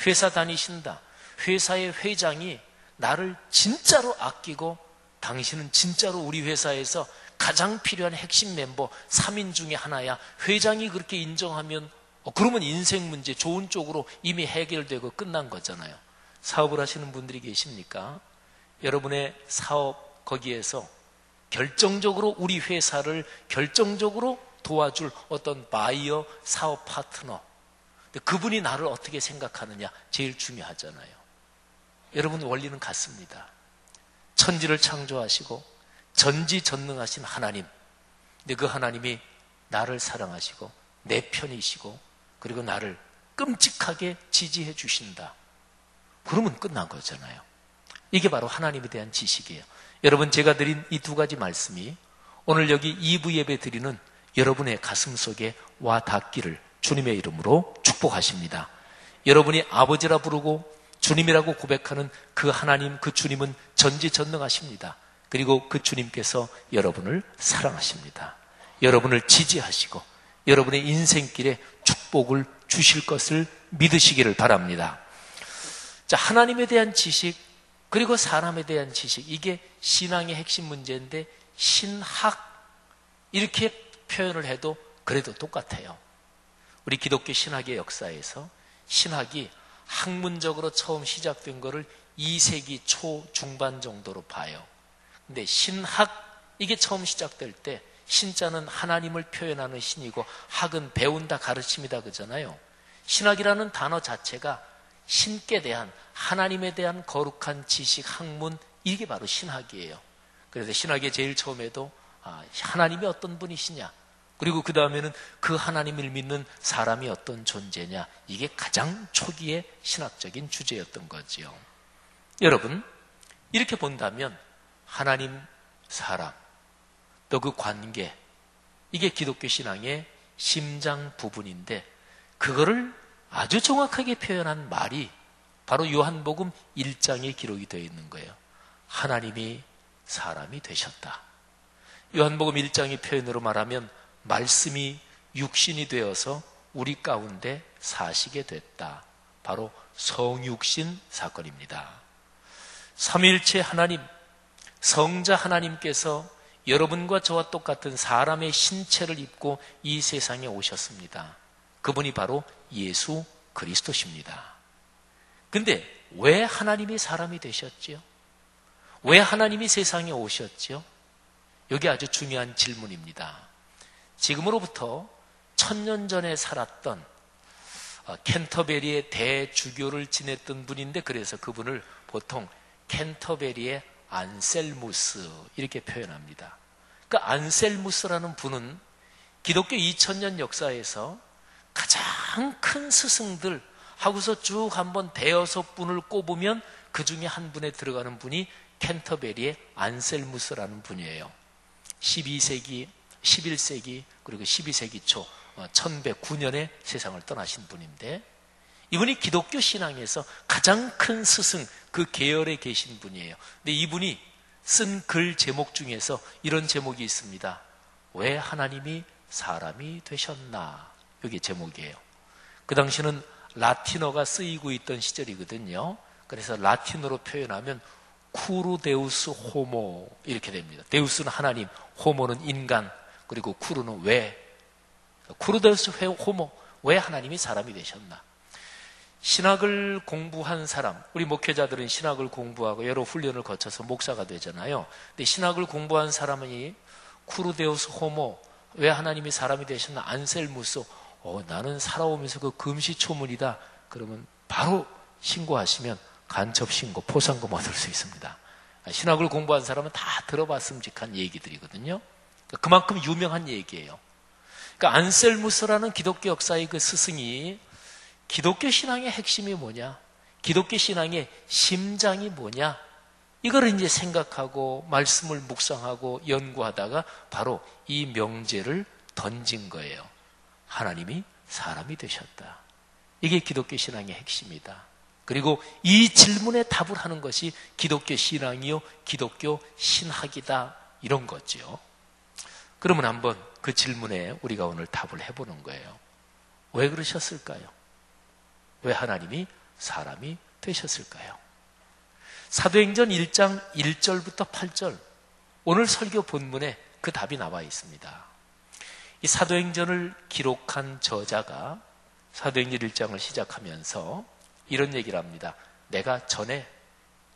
회사 다니신다. 회사의 회장이 나를 진짜로 아끼고 당신은 진짜로 우리 회사에서 가장 필요한 핵심 멤버 3인 중에 하나야. 회장이 그렇게 인정하면 그러면 인생 문제 좋은 쪽으로 이미 해결되고 끝난 거잖아요. 사업을 하시는 분들이 계십니까? 여러분의 사업 거기에서 결정적으로 우리 회사를 결정적으로 도와줄 어떤 바이어 사업 파트너, 그분이 나를 어떻게 생각하느냐 제일 중요하잖아요. 여러분 원리는 같습니다. 천지를 창조하시고 전지전능하신 하나님, 근데 그 하나님이 나를 사랑하시고 내 편이시고 그리고 나를 끔찍하게 지지해 주신다. 그러면 끝난 거잖아요. 이게 바로 하나님에 대한 지식이에요. 여러분, 제가 드린 이 두 가지 말씀이 오늘 여기 2부 예배 드리는 여러분의 가슴 속에 와 닿기를 주님의 이름으로 축복하십니다. 여러분이 아버지라 부르고 주님이라고 고백하는 그 하나님, 그 주님은 전지전능하십니다. 그리고 그 주님께서 여러분을 사랑하십니다. 여러분을 지지하시고 여러분의 인생길에 축복을 주실 것을 믿으시기를 바랍니다. 자, 하나님에 대한 지식 그리고 사람에 대한 지식, 이게 신앙의 핵심 문제인데 신학 이렇게 표현을 해도 그래도 똑같아요. 우리 기독교 신학의 역사에서 신학이 학문적으로 처음 시작된 거를 2세기 초 중반 정도로 봐요. 근데 신학, 이게 처음 시작될 때 신자는 하나님을 표현하는 신이고 학은 배운다, 가르침이다 그러잖아요. 신학이라는 단어 자체가 신께 대한, 하나님에 대한 거룩한 지식, 학문, 이게 바로 신학이에요. 그래서 신학의 제일 처음에도 하나님이 어떤 분이시냐, 그리고 그 다음에는 그 하나님을 믿는 사람이 어떤 존재냐, 이게 가장 초기의 신학적인 주제였던 거지요. 여러분, 이렇게 본다면 하나님, 사람, 또 그 관계, 이게 기독교 신앙의 심장 부분인데 그거를 아주 정확하게 표현한 말이 바로 요한복음 1장에 기록이 되어 있는 거예요. 하나님이 사람이 되셨다. 요한복음 1장의 표현으로 말하면 말씀이 육신이 되어서 우리 가운데 사시게 됐다. 바로 성육신 사건입니다. 삼위일체 하나님, 성자 하나님께서 여러분과 저와 똑같은 사람의 신체를 입고 이 세상에 오셨습니다. 그분이 바로 예수 그리스도십니다. 근데 왜 하나님이 사람이 되셨지요? 왜 하나님이 세상에 오셨지요? 여기 아주 중요한 질문입니다. 지금으로부터 1000년 전에 살았던 캔터베리의 대주교를 지냈던 분인데 그래서 그분을 보통 캔터베리의 안셀무스 이렇게 표현합니다. 그 안셀무스라는 분은 기독교 2000년 역사에서 가장 큰 스승들 하고서 쭉 한번 대여섯 분을 꼽으면 그 중에 한 분에 들어가는 분이 캔터베리의 안셀무스라는 분이에요. 12세기, 11세기 그리고 12세기 초 1109년에 세상을 떠나신 분인데 이분이 기독교 신앙에서 가장 큰 스승, 그 계열에 계신 분이에요. 근데 이분이 쓴 글 제목 중에서 이런 제목이 있습니다. 왜 하나님이 사람이 되셨나? 이게 제목이에요. 그 당시는 라틴어가 쓰이고 있던 시절이거든요. 그래서 라틴어로 표현하면 쿠르데우스 호모 이렇게 됩니다. 데우스는 하나님, 호모는 인간, 그리고 쿠르는 왜. 쿠르데우스 호모, 왜 하나님이 사람이 되셨나? 신학을 공부한 사람, 우리 목회자들은 신학을 공부하고 여러 훈련을 거쳐서 목사가 되잖아요. 근데 신학을 공부한 사람이 쿠르데우스 호모, 왜 하나님이 사람이 되셨나? 안셀무스, 나는 살아오면서 그 금시초문이다. 그러면 바로 신고하시면 간첩신고, 포상금 얻을 수 있습니다. 신학을 공부한 사람은 다 들어봤음직한 얘기들이거든요. 그만큼 유명한 얘기예요. 그러니까 안셀무스라는 기독교 역사의 그 스승이 기독교 신앙의 핵심이 뭐냐? 기독교 신앙의 심장이 뭐냐? 이걸 이제 생각하고 말씀을 묵상하고 연구하다가 바로 이 명제를 던진 거예요. 하나님이 사람이 되셨다. 이게 기독교 신앙의 핵심이다. 그리고 이 질문에 답을 하는 것이 기독교 신앙이요, 기독교 신학이다. 이런 거죠. 그러면 한번 그 질문에 우리가 오늘 답을 해보는 거예요. 왜 그러셨을까요? 왜 하나님이 사람이 되셨을까요? 사도행전 1장 1절부터 8절, 오늘 설교 본문에 그 답이 나와 있습니다. 이 사도행전을 기록한 저자가 사도행전 1장을 시작하면서 이런 얘기를 합니다. 내가 전에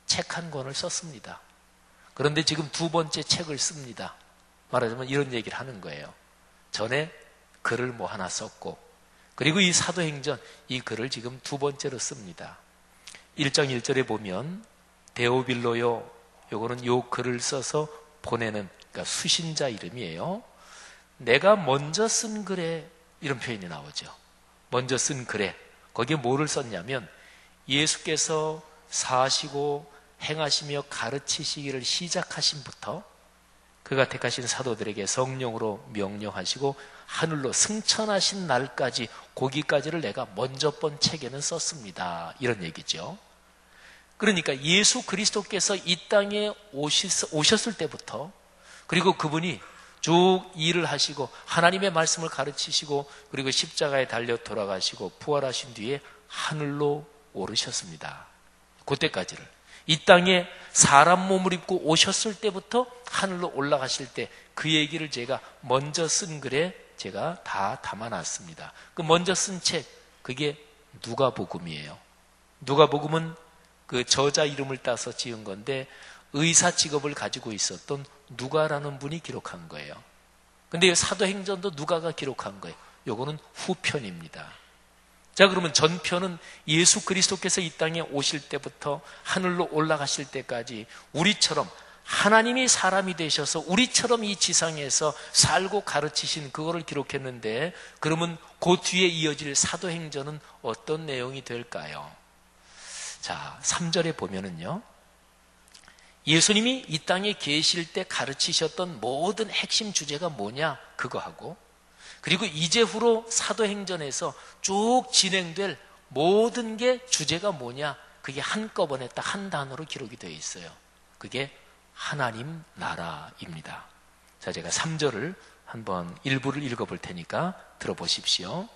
책 한 권을 썼습니다. 그런데 지금 두 번째 책을 씁니다. 말하자면 이런 얘기를 하는 거예요. 전에 글을 뭐 하나 썼고, 그리고 이 사도행전, 이 글을 지금 두 번째로 씁니다. 1장 1절에 보면 데오빌로요, 요거는 요 글을 써서 보내는, 그러니까 수신자 이름이에요. 내가 먼저 쓴 글에, 이런 표현이 나오죠. 먼저 쓴 글에, 거기에 뭐를 썼냐면 예수께서 사시고 행하시며 가르치시기를 시작하신부터 그가 택하신 사도들에게 성령으로 명령하시고 하늘로 승천하신 날까지, 거기까지를 내가 먼저 본 책에는 썼습니다. 이런 얘기죠. 그러니까 예수 그리스도께서 이 땅에 오셨을 때부터, 그리고 그분이 쭉 일을 하시고 하나님의 말씀을 가르치시고 그리고 십자가에 달려 돌아가시고 부활하신 뒤에 하늘로 오르셨습니다. 그때까지를, 이 땅에 사람 몸을 입고 오셨을 때부터 하늘로 올라가실 때 그 얘기를 제가 먼저 쓴 글에 제가 다 담아놨습니다. 그 먼저 쓴 책, 그게 누가복음이에요. 누가복음은 그 저자 이름을 따서 지은 건데 의사 직업을 가지고 있었던 누가라는 분이 기록한 거예요. 근데 사도행전도 누가가 기록한 거예요. 요거는 후편입니다. 자, 그러면 전편은 예수 그리스도께서 이 땅에 오실 때부터 하늘로 올라가실 때까지 우리처럼 하나님이 사람이 되셔서 우리처럼 이 지상에서 살고 가르치신 그거를 기록했는데, 그러면 그 뒤에 이어질 사도행전은 어떤 내용이 될까요? 자, 3절에 보면은요, 예수님이 이 땅에 계실 때 가르치셨던 모든 핵심 주제가 뭐냐, 그거하고, 그리고 이제후로 사도행전에서 쭉 진행될 모든 게 주제가 뭐냐, 그게 한꺼번에 딱 한 단어로 기록이 되어 있어요. 그게 하나님 나라입니다. 자, 제가 3절을 한번 일부를 읽어볼 테니까 들어보십시오.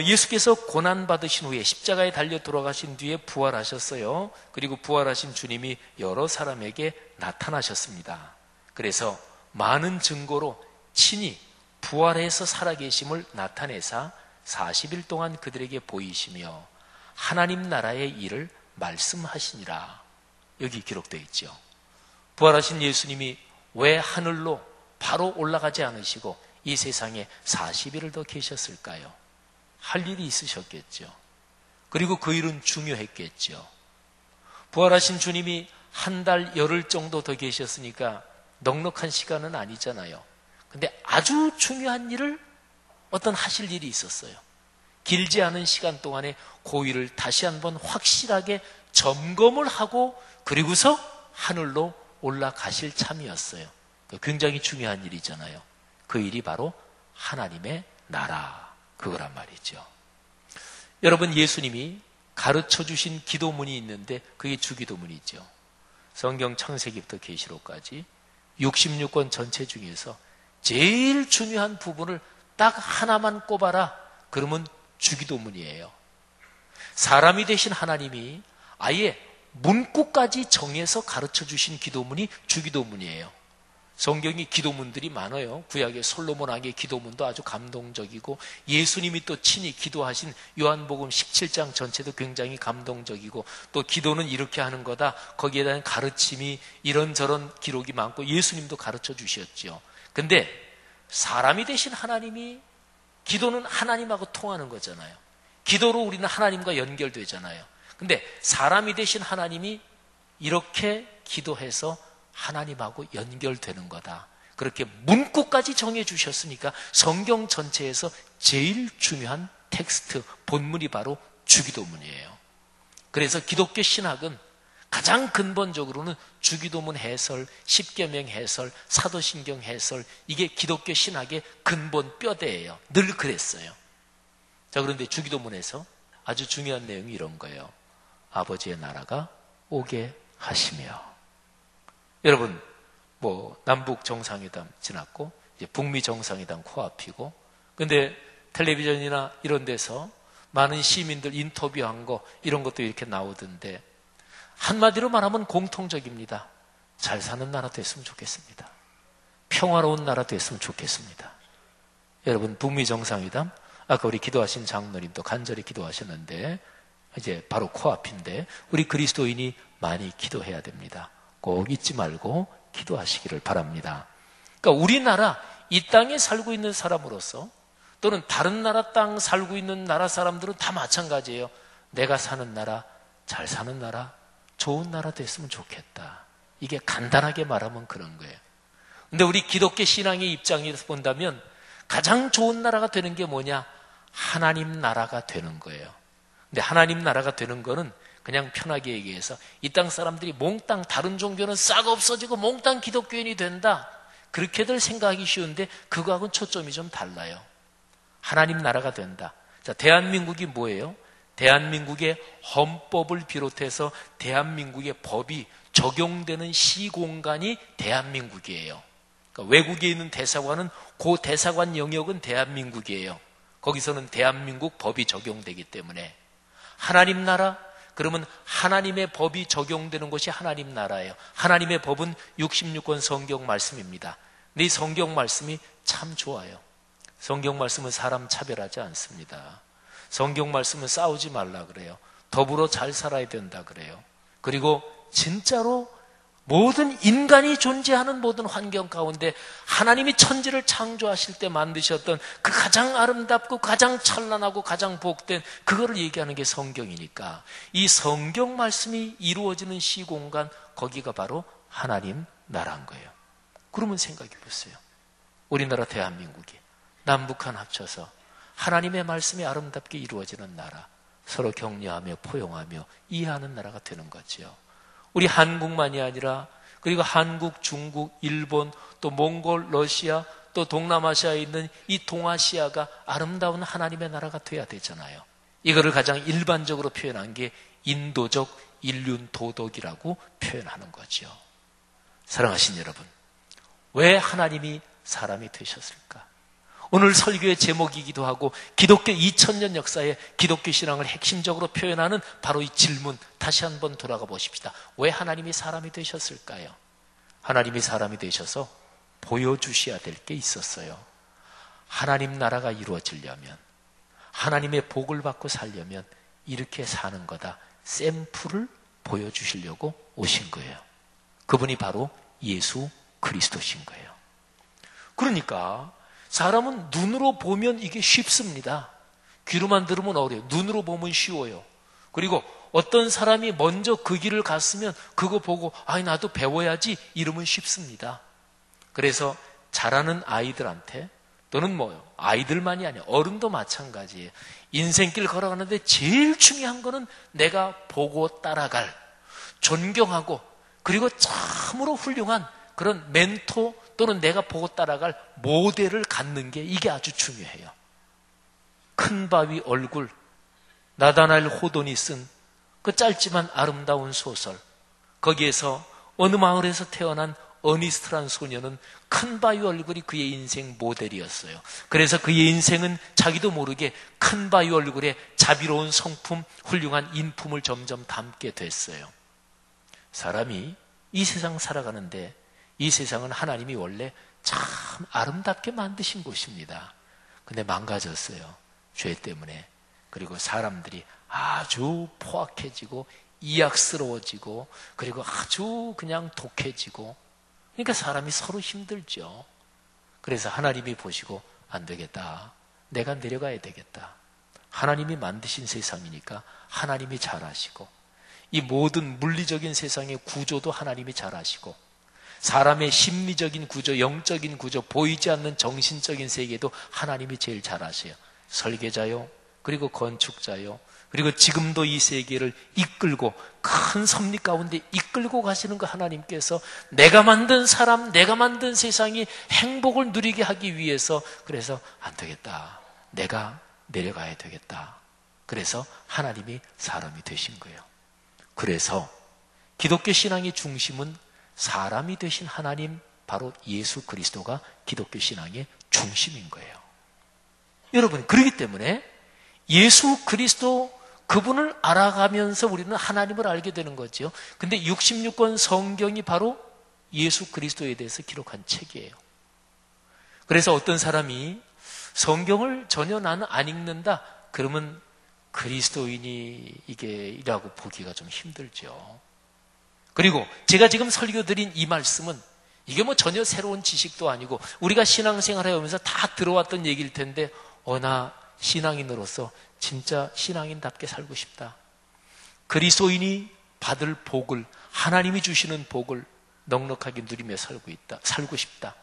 예수께서 고난받으신 후에 십자가에 달려 돌아가신 뒤에 부활하셨어요. 그리고 부활하신 주님이 여러 사람에게 나타나셨습니다. 그래서 많은 증거로 친히 부활해서 살아계심을 나타내사 40일 동안 그들에게 보이시며 하나님 나라의 일을 말씀하시니라. 여기 기록되어 있죠. 부활하신 예수님이 왜 하늘로 바로 올라가지 않으시고 이 세상에 40일을 더 계셨을까요? 할 일이 있으셨겠죠. 그리고 그 일은 중요했겠죠. 부활하신 주님이 한 달 열흘 정도 더 계셨으니까 넉넉한 시간은 아니잖아요. 근데 아주 중요한 일을 어떤 하실 일이 있었어요. 길지 않은 시간 동안에 그 일을 다시 한번 확실하게 점검을 하고 그리고서 하늘로 올라가실 참이었어요. 굉장히 중요한 일이잖아요. 그 일이 바로 하나님의 나라, 그거란 말이죠. 여러분, 예수님이 가르쳐 주신 기도문이 있는데 그게 주기도문이죠. 성경 창세기부터 계시록까지 66권 전체 중에서 제일 중요한 부분을 딱 하나만 꼽아라, 그러면 주기도문이에요. 사람이 되신 하나님이 아예 문구까지 정해서 가르쳐 주신 기도문이 주기도문이에요. 성경이 기도문들이 많아요. 구약의 솔로몬 왕의 기도문도 아주 감동적이고, 예수님이 또 친히 기도하신 요한복음 17장 전체도 굉장히 감동적이고, 또 기도는 이렇게 하는 거다, 거기에 대한 가르침이 이런저런 기록이 많고 예수님도 가르쳐 주셨죠. 근데 사람이 되신 하나님이, 기도는 하나님하고 통하는 거잖아요. 기도로 우리는 하나님과 연결되잖아요. 근데 사람이 되신 하나님이 이렇게 기도해서 하나님하고 연결되는 거다, 그렇게 문구까지 정해주셨으니까 성경 전체에서 제일 중요한 텍스트, 본문이 바로 주기도문이에요. 그래서 기독교 신학은 가장 근본적으로는 주기도문 해설, 십계명 해설, 사도신경 해설, 이게 기독교 신학의 근본 뼈대예요. 늘 그랬어요. 자, 그런데 주기도문에서 아주 중요한 내용이 이런 거예요. 아버지의 나라가 오게 하시며. 여러분, 남북 정상회담 지났고 이제 북미 정상회담 코앞이고, 근데 텔레비전이나 이런 데서 많은 시민들 인터뷰한 거 이런 것도 이렇게 나오던데 한마디로 말하면 공통적입니다. 잘 사는 나라 됐으면 좋겠습니다. 평화로운 나라 됐으면 좋겠습니다. 여러분, 북미 정상회담 아까 우리 기도하신 장로님도 간절히 기도하셨는데 이제 바로 코앞인데 우리 그리스도인이 많이 기도해야 됩니다. 꼭 잊지 말고 기도하시기를 바랍니다. 그러니까 우리나라 이 땅에 살고 있는 사람으로서 또는 다른 나라 땅 살고 있는 나라 사람들은 다 마찬가지예요. 내가 사는 나라, 잘 사는 나라, 좋은 나라 됐으면 좋겠다. 이게 간단하게 말하면 그런 거예요. 근데 우리 기독교 신앙의 입장에서 본다면 가장 좋은 나라가 되는 게 뭐냐? 하나님 나라가 되는 거예요. 근데 하나님 나라가 되는 거는 그냥 편하게 얘기해서 이 땅 사람들이 몽땅 다른 종교는 싹 없어지고 몽땅 기독교인이 된다. 그렇게들 생각하기 쉬운데 그거하고는 초점이 좀 달라요. 하나님 나라가 된다. 자, 대한민국이 뭐예요? 대한민국의 헌법을 비롯해서 대한민국의 법이 적용되는 시공간이 대한민국이에요. 그러니까 외국에 있는 대사관은 그 대사관 영역은 대한민국이에요. 거기서는 대한민국 법이 적용되기 때문에 하나님 나라, 그러면 하나님의 법이 적용되는 것이 하나님 나라예요. 하나님의 법은 66권 성경 말씀입니다. 근데 이 성경 말씀이 참 좋아요. 성경 말씀은 사람 차별하지 않습니다. 성경 말씀은 싸우지 말라 그래요. 더불어 잘 살아야 된다 그래요. 그리고 진짜로 모든 인간이 존재하는 모든 환경 가운데 하나님이 천지를 창조하실 때 만드셨던 그 가장 아름답고 가장 찬란하고 가장 복된 그거를 얘기하는 게 성경이니까 이 성경 말씀이 이루어지는 시공간 거기가 바로 하나님 나라인 거예요. 그러면 생각해 보세요. 우리나라 대한민국이 남북한 합쳐서 하나님의 말씀이 아름답게 이루어지는 나라, 서로 격려하며 포용하며 이해하는 나라가 되는 거죠. 우리 한국만이 아니라 그리고 한국, 중국, 일본, 또 몽골, 러시아, 또 동남아시아에 있는 이 동아시아가 아름다운 하나님의 나라가 돼야 되잖아요. 이거를 가장 일반적으로 표현한 게 인도적 인륜 도덕이라고 표현하는 거죠. 사랑하신 여러분, 왜 하나님이 사람이 되셨을까? 오늘 설교의 제목이기도 하고 기독교 2000년 역사의 기독교 신앙을 핵심적으로 표현하는 바로 이 질문 다시 한번 돌아가 보십시다. 왜 하나님이 사람이 되셨을까요? 하나님이 사람이 되셔서 보여주셔야 될 게 있었어요. 하나님 나라가 이루어지려면 하나님의 복을 받고 살려면 이렇게 사는 거다. 샘플을 보여주시려고 오신 거예요. 그분이 바로 예수 그리스도신 거예요. 그러니까 사람은 눈으로 보면 이게 쉽습니다. 귀로만 들으면 어려워요. 눈으로 보면 쉬워요. 그리고 어떤 사람이 먼저 그 길을 갔으면 그거 보고 나도 배워야지 이러면 쉽습니다. 그래서 자라는 아이들한테 또는 아이들만이 아니에요. 어른도 마찬가지예요. 인생길 걸어가는데 제일 중요한 거는 내가 보고 따라갈, 존경하고 그리고 참으로 훌륭한 그런 멘토 또는 내가 보고 따라갈 모델을 갖는 게 이게 아주 중요해요. 큰 바위 얼굴, 나다나엘 호돈이 쓴 그 짧지만 아름다운 소설, 거기에서 어느 마을에서 태어난 어니스트란 소녀는 큰 바위 얼굴이 그의 인생 모델이었어요. 그래서 그의 인생은 자기도 모르게 큰 바위 얼굴에 자비로운 성품, 훌륭한 인품을 점점 담게 됐어요. 사람이 이 세상 살아가는데 이 세상은 하나님이 원래 참 아름답게 만드신 곳입니다. 근데 망가졌어요. 죄 때문에. 그리고 사람들이 아주 포악해지고 이악스러워지고 그리고 아주 그냥 독해지고 그러니까 사람이 서로 힘들죠. 그래서 하나님이 보시고 안 되겠다. 내가 내려가야 되겠다. 하나님이 만드신 세상이니까 하나님이 잘 아시고 이 모든 물리적인 세상의 구조도 하나님이 잘 아시고 사람의 심리적인 구조, 영적인 구조, 보이지 않는 정신적인 세계도 하나님이 제일 잘 아세요. 설계자요, 그리고 건축자요, 그리고 지금도 이 세계를 이끌고 큰 섭리 가운데 이끌고 가시는 그 하나님께서 내가 만든 사람, 내가 만든 세상이 행복을 누리게 하기 위해서 그래서 안 되겠다. 내가 내려가야 되겠다. 그래서 하나님이 사람이 되신 거예요. 그래서 기독교 신앙의 중심은 사람이 되신 하나님, 바로 예수 그리스도가 기독교 신앙의 중심인 거예요. 여러분, 그렇기 때문에 예수 그리스도 그분을 알아가면서 우리는 하나님을 알게 되는 거죠. 근데 66권 성경이 바로 예수 그리스도에 대해서 기록한 책이에요. 그래서 어떤 사람이 성경을 전혀 나는 안 읽는다, 그러면 그리스도인이 이게라고 보기가 좀 힘들죠. 그리고 제가 지금 설교드린 이 말씀은 이게 뭐 전혀 새로운 지식도 아니고 우리가 신앙생활 해오면서 다 들어왔던 얘기일 텐데, 나 신앙인으로서 진짜 신앙인답게 살고 싶다. 그리스도인이 받을 복을, 하나님이 주시는 복을 넉넉하게 누리며 살고 싶다.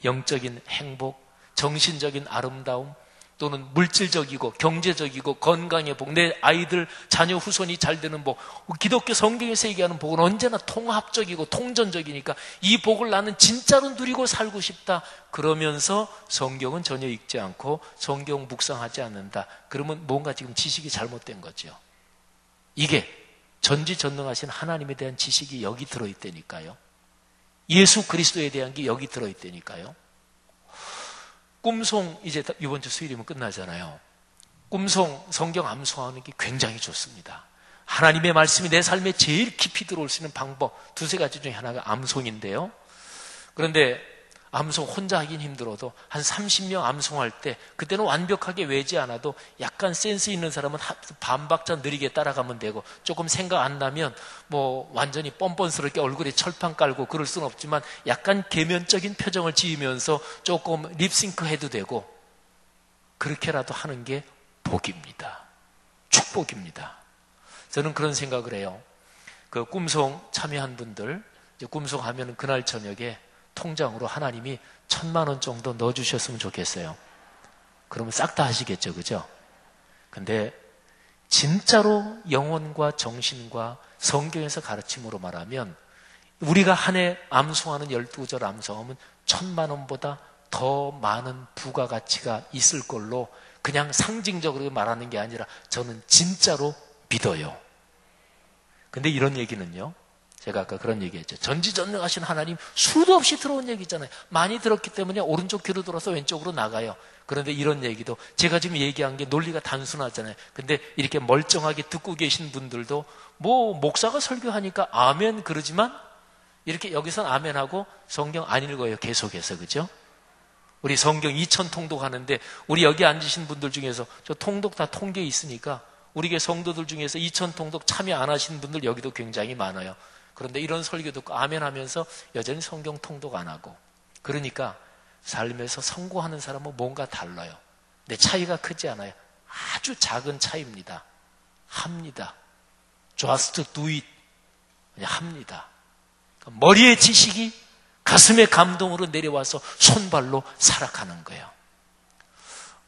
영적인 행복, 정신적인 아름다움, 또는 물질적이고 경제적이고 건강의 복, 내 아이들 자녀 후손이 잘 되는 복, 기독교 성경에서 얘기하는 복은 언제나 통합적이고 통전적이니까 이 복을 나는 진짜로 누리고 살고 싶다. 그러면서 성경은 전혀 읽지 않고 성경 묵상하지 않는다. 그러면 뭔가 지금 지식이 잘못된 거죠. 이게 전지전능하신 하나님에 대한 지식이 여기 들어있다니까요. 예수 그리스도에 대한 게 여기 들어있다니까요. 꿈송, 이제 이번 주 수요일이면 끝나잖아요. 꿈송, 성경 암송하는 게 굉장히 좋습니다. 하나님의 말씀이 내 삶에 제일 깊이 들어올 수 있는 방법, 두세 가지 중에 하나가 암송인데요. 그런데 암송 혼자 하긴 힘들어도 한 30명 암송할 때, 그때는 완벽하게 외지 않아도 약간 센스 있는 사람은 반박자 느리게 따라가면 되고, 조금 생각 안 나면 뭐 완전히 뻔뻔스럽게 얼굴에 철판 깔고 그럴 수는 없지만 약간 계면적인 표정을 지으면서 조금 립싱크 해도 되고, 그렇게라도 하는 게 복입니다. 축복입니다. 저는 그런 생각을 해요. 그 꿈송 참여한 분들, 이제 꿈송 하면 그날 저녁에 통장으로 하나님이 1,000만 원 정도 넣어주셨으면 좋겠어요. 그러면 싹 다 하시겠죠, 그죠? 근데 진짜로 영혼과 정신과 성경에서 가르침으로 말하면 우리가 한 해 암송하는 12절 암송하면 1,000만 원보다 더 많은 부가가치가 있을 걸로 그냥 상징적으로 말하는 게 아니라 저는 진짜로 믿어요. 근데 이런 얘기는요, 제가 아까 그런 얘기했죠. 전지전능하신 하나님 수도 없이 들어온 얘기잖아요. 많이 들었기 때문에 오른쪽 귀로 돌아서 왼쪽으로 나가요. 그런데 이런 얘기도 제가 지금 얘기한 게 논리가 단순하잖아요. 근데 이렇게 멀쩡하게 듣고 계신 분들도 뭐 목사가 설교하니까 아멘 그러지만 이렇게 여기선 아멘하고 성경 안 읽어요. 계속해서. 그죠? 우리 성경 2,000통독 하는데 우리 여기 앉으신 분들 중에서 저 통독 다 통계에 있으니까 우리 교회 성도들 중에서 2,000통독 참여 안 하신 분들 여기도 굉장히 많아요. 그런데 이런 설교 듣고 아멘 하면서 여전히 성경 통독 안 하고, 그러니까 삶에서 성공하는 사람은 뭔가 달라요. 내 차이가 크지 않아요. 아주 작은 차이입니다. 합니다. Just do it. 그냥 합니다. 그러니까 머리의 지식이 가슴의 감동으로 내려와서 손발로 살아가는 거예요.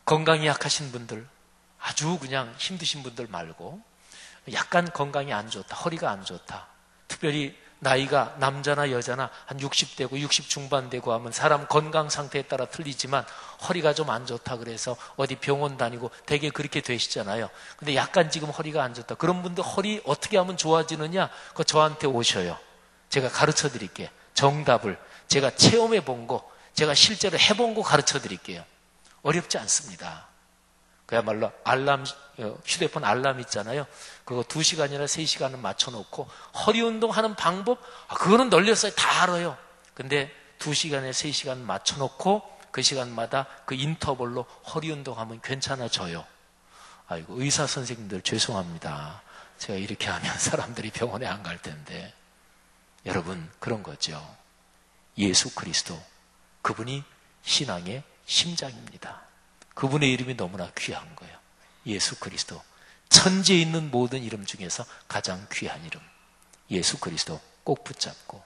건강이 약하신 분들, 아주 그냥 힘드신 분들 말고 약간 건강이 안 좋다, 허리가 안 좋다, 특별히 나이가 남자나 여자나 한 60대고 60 중반 되고 하면 사람 건강 상태에 따라 틀리지만 허리가 좀 안 좋다 그래서 어디 병원 다니고 대개 그렇게 되시잖아요. 근데 약간 지금 허리가 안 좋다. 그런 분들 허리 어떻게 하면 좋아지느냐? 그거 저한테 오셔요. 제가 가르쳐 드릴게요. 정답을 제가 체험해 본 거, 제가 실제로 해본 거 가르쳐 드릴게요. 어렵지 않습니다. 그야말로 알람, 휴대폰 알람 있잖아요. 그거 2시간이나 3시간은 맞춰놓고 허리 운동하는 방법, 그거는 널렸어요. 다 알아요. 근데 2시간에 3시간 맞춰놓고 그 시간마다 그 인터벌로 허리 운동하면 괜찮아져요. 아이고, 의사 선생님들 죄송합니다. 제가 이렇게 하면 사람들이 병원에 안 갈 텐데. 여러분, 그런 거죠. 예수 그리스도, 그분이 신앙의 심장입니다. 그분의 이름이 너무나 귀한 거예요. 예수 그리스도. 천지에 있는 모든 이름 중에서 가장 귀한 이름. 예수 그리스도 꼭 붙잡고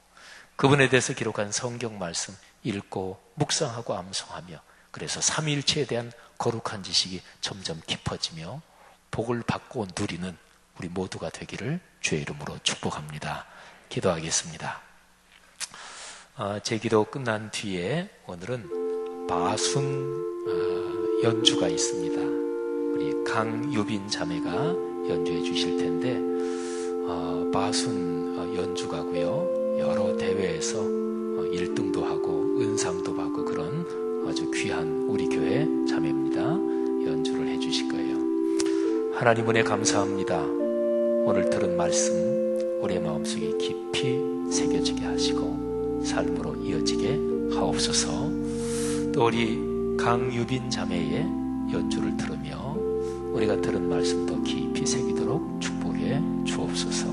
그분에 대해서 기록한 성경 말씀 읽고 묵상하고 암송하며, 그래서 삼위일체에 대한 거룩한 지식이 점점 깊어지며 복을 받고 누리는 우리 모두가 되기를 주의 이름으로 축복합니다. 기도하겠습니다. 제 기도 끝난 뒤에 오늘은 마순 연주가 있습니다. 우리 강유빈 자매가 연주해 주실 텐데, 마순 연주가고요. 여러 대회에서 1등도 하고 은상도 받고 그런 아주 귀한 우리 교회 자매입니다. 연주를 해 주실 거예요. 하나님 은혜 감사합니다. 오늘 들은 말씀 우리의 마음속에 깊이 새겨지게 하시고 삶으로 이어지게 하옵소서. 또 우리 강유빈 자매의 연주를 들으며 우리가 들은 말씀도 깊이 새기도록 축복해 주옵소서.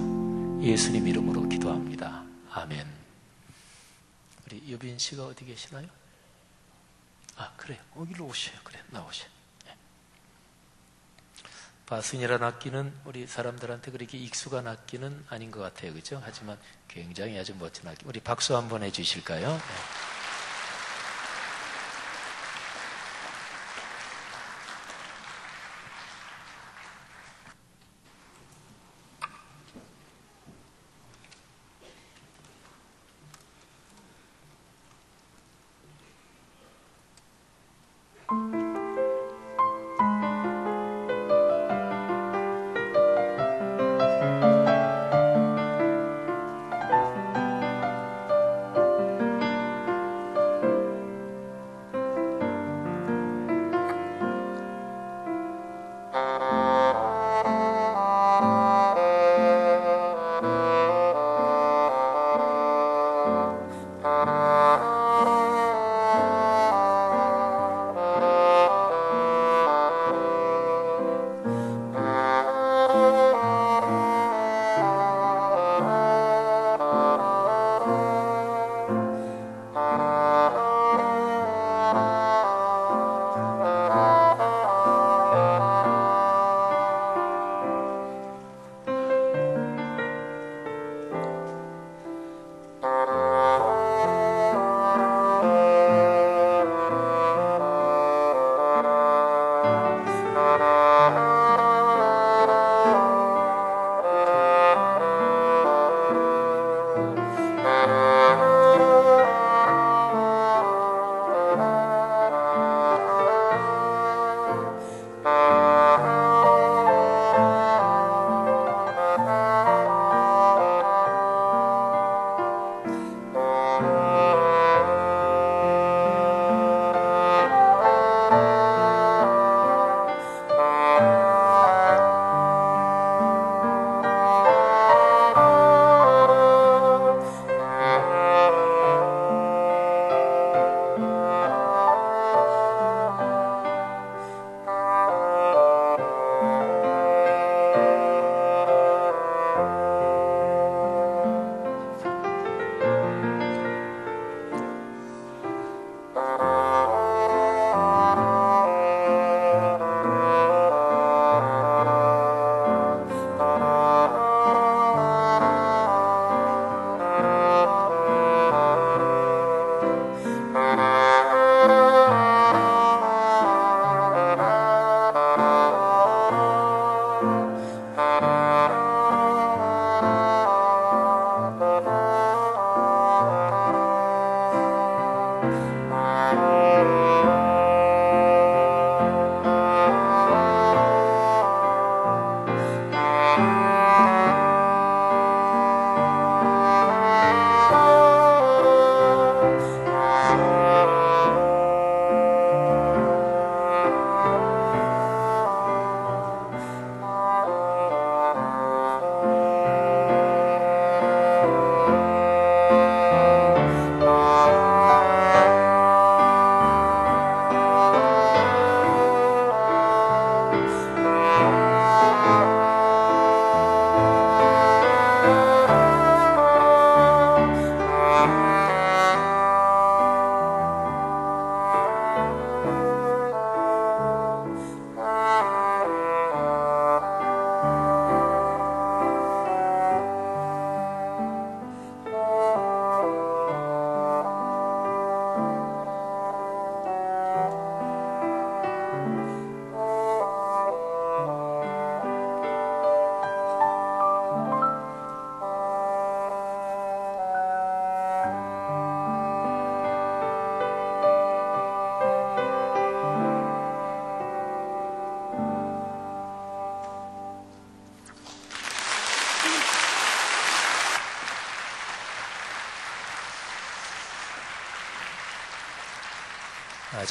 예수님 이름으로 기도합니다. 아멘. 우리 유빈 씨가 어디 계시나요? 그래요. 여기로 오셔요. 그래, 나오셔요. 네. 바순이라는 악기는 우리 사람들한테 그렇게 익숙한 악기는 아닌 것 같아요. 그죠? 하지만 굉장히 아주 멋진 악기. 우리 박수 한번 해주실까요? 네.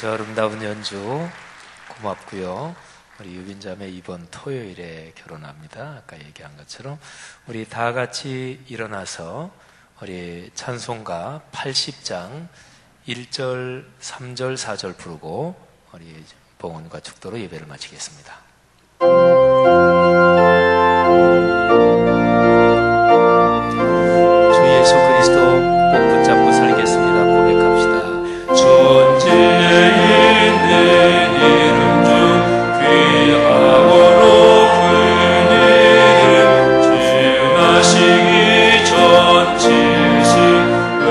아주 아름다운 연주 고맙고요. 우리 유빈자매 이번 토요일에 결혼합니다. 아까 얘기한 것처럼 우리 다 같이 일어나서 우리 찬송가 80장 1절, 3절, 4절 부르고 우리 봉헌과 축도로 예배를 마치겠습니다. 주 예수 그리스도 꼭 붙잡고 살겠습니다. 고백합시다. 천지에 있는 이름 중 귀하고로 그님 지나시기 전 지신 그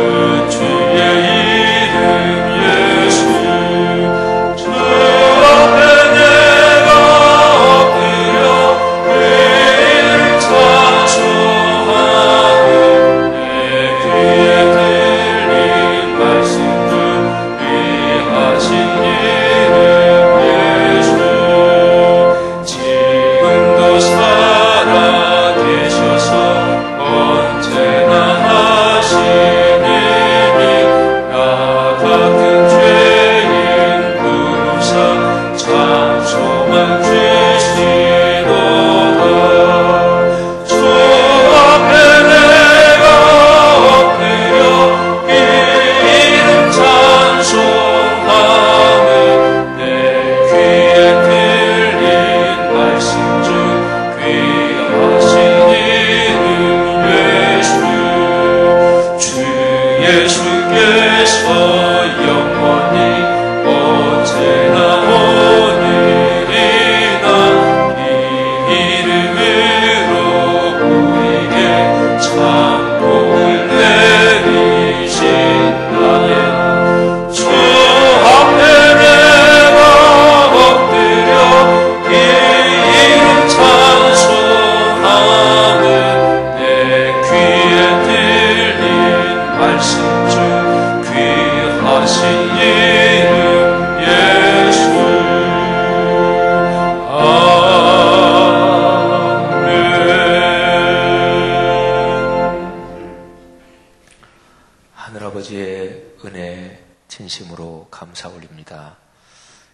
주의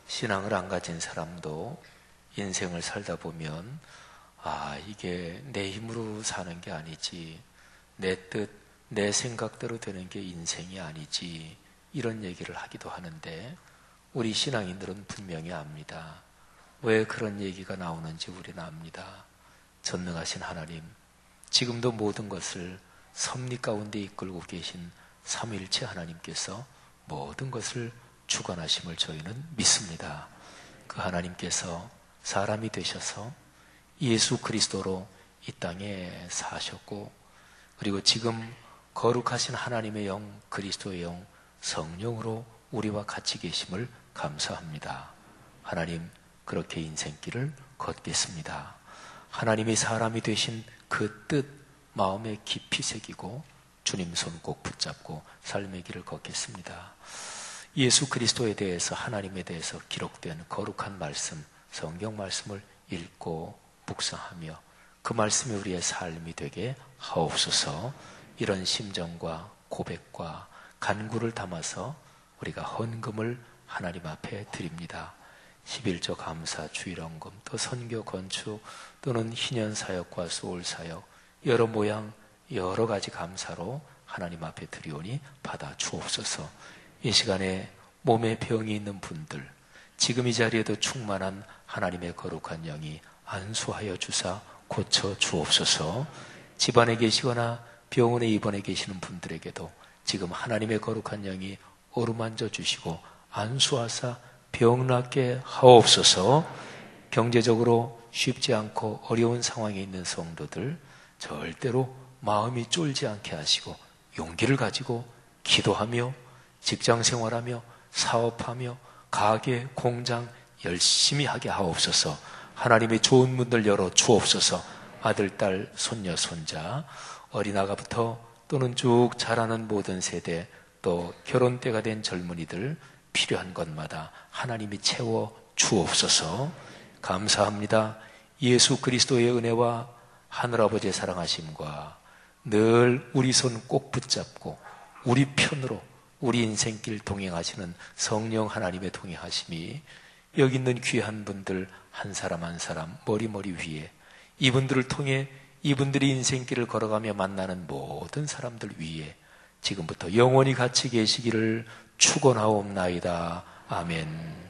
신앙을 안 가진 사람도 인생을 살다 보면 이게 내 힘으로 사는 게 아니지, 내 뜻, 내 생각대로 되는 게 인생이 아니지, 이런 얘기를 하기도 하는데 우리 신앙인들은 분명히 압니다. 왜 그런 얘기가 나오는지 우리는 압니다. 전능하신 하나님, 지금도 모든 것을 섭리 가운데 이끌고 계신 삼위일체 하나님께서 모든 것을 주관하심을 저희는 믿습니다. 그 하나님께서 사람이 되셔서 예수 그리스도로 이 땅에 사셨고, 그리고 지금 거룩하신 하나님의 영, 그리스도의 영, 성령으로 우리와 같이 계심을 감사합니다. 하나님, 그렇게 인생길을 걷겠습니다. 하나님이 사람이 되신 그 뜻 마음에 깊이 새기고 주님 손 꼭 붙잡고 삶의 길을 걷겠습니다. 예수 그리스도에 대해서, 하나님에 대해서 기록된 거룩한 말씀, 성경 말씀을 읽고 묵상하며 그 말씀이 우리의 삶이 되게 하옵소서. 이런 심정과 고백과 간구를 담아서 우리가 헌금을 하나님 앞에 드립니다. 11조 감사, 주일헌금, 또 선교 건축, 또는 희년사역과 소울사역, 여러 모양 여러 가지 감사로 하나님 앞에 드리오니 받아 주옵소서. 이 시간에 몸에 병이 있는 분들, 지금 이 자리에도 충만한 하나님의 거룩한 영이 안수하여 주사 고쳐 주옵소서. 집안에 계시거나 병원에 입원해 계시는 분들에게도 지금 하나님의 거룩한 영이 어루만져 주시고 안수하사 병 낫게 하옵소서. 경제적으로 쉽지 않고 어려운 상황에 있는 성도들 절대로 마음이 쫄지 않게 하시고 용기를 가지고 기도하며 직장 생활하며 사업하며 가게, 공장 열심히 하게 하옵소서. 하나님의 좋은 문들 열어 주옵소서. 아들, 딸, 손녀, 손자, 어린아가부터 또는 쭉 자라는 모든 세대, 또 결혼 때가 된 젊은이들 필요한 것마다 하나님이 채워 주옵소서. 감사합니다. 예수 그리스도의 은혜와 하늘아버지의 사랑하심과 늘 우리 손 꼭 붙잡고 우리 편으로 우리 인생길 동행하시는 성령 하나님의 동행하심이 여기 있는 귀한 분들 한 사람 한 사람 머리 위에, 이분들을 통해 이분들이 인생길을 걸어가며 만나는 모든 사람들 위에 지금부터 영원히 같이 계시기를 축원하옵나이다. 아멘.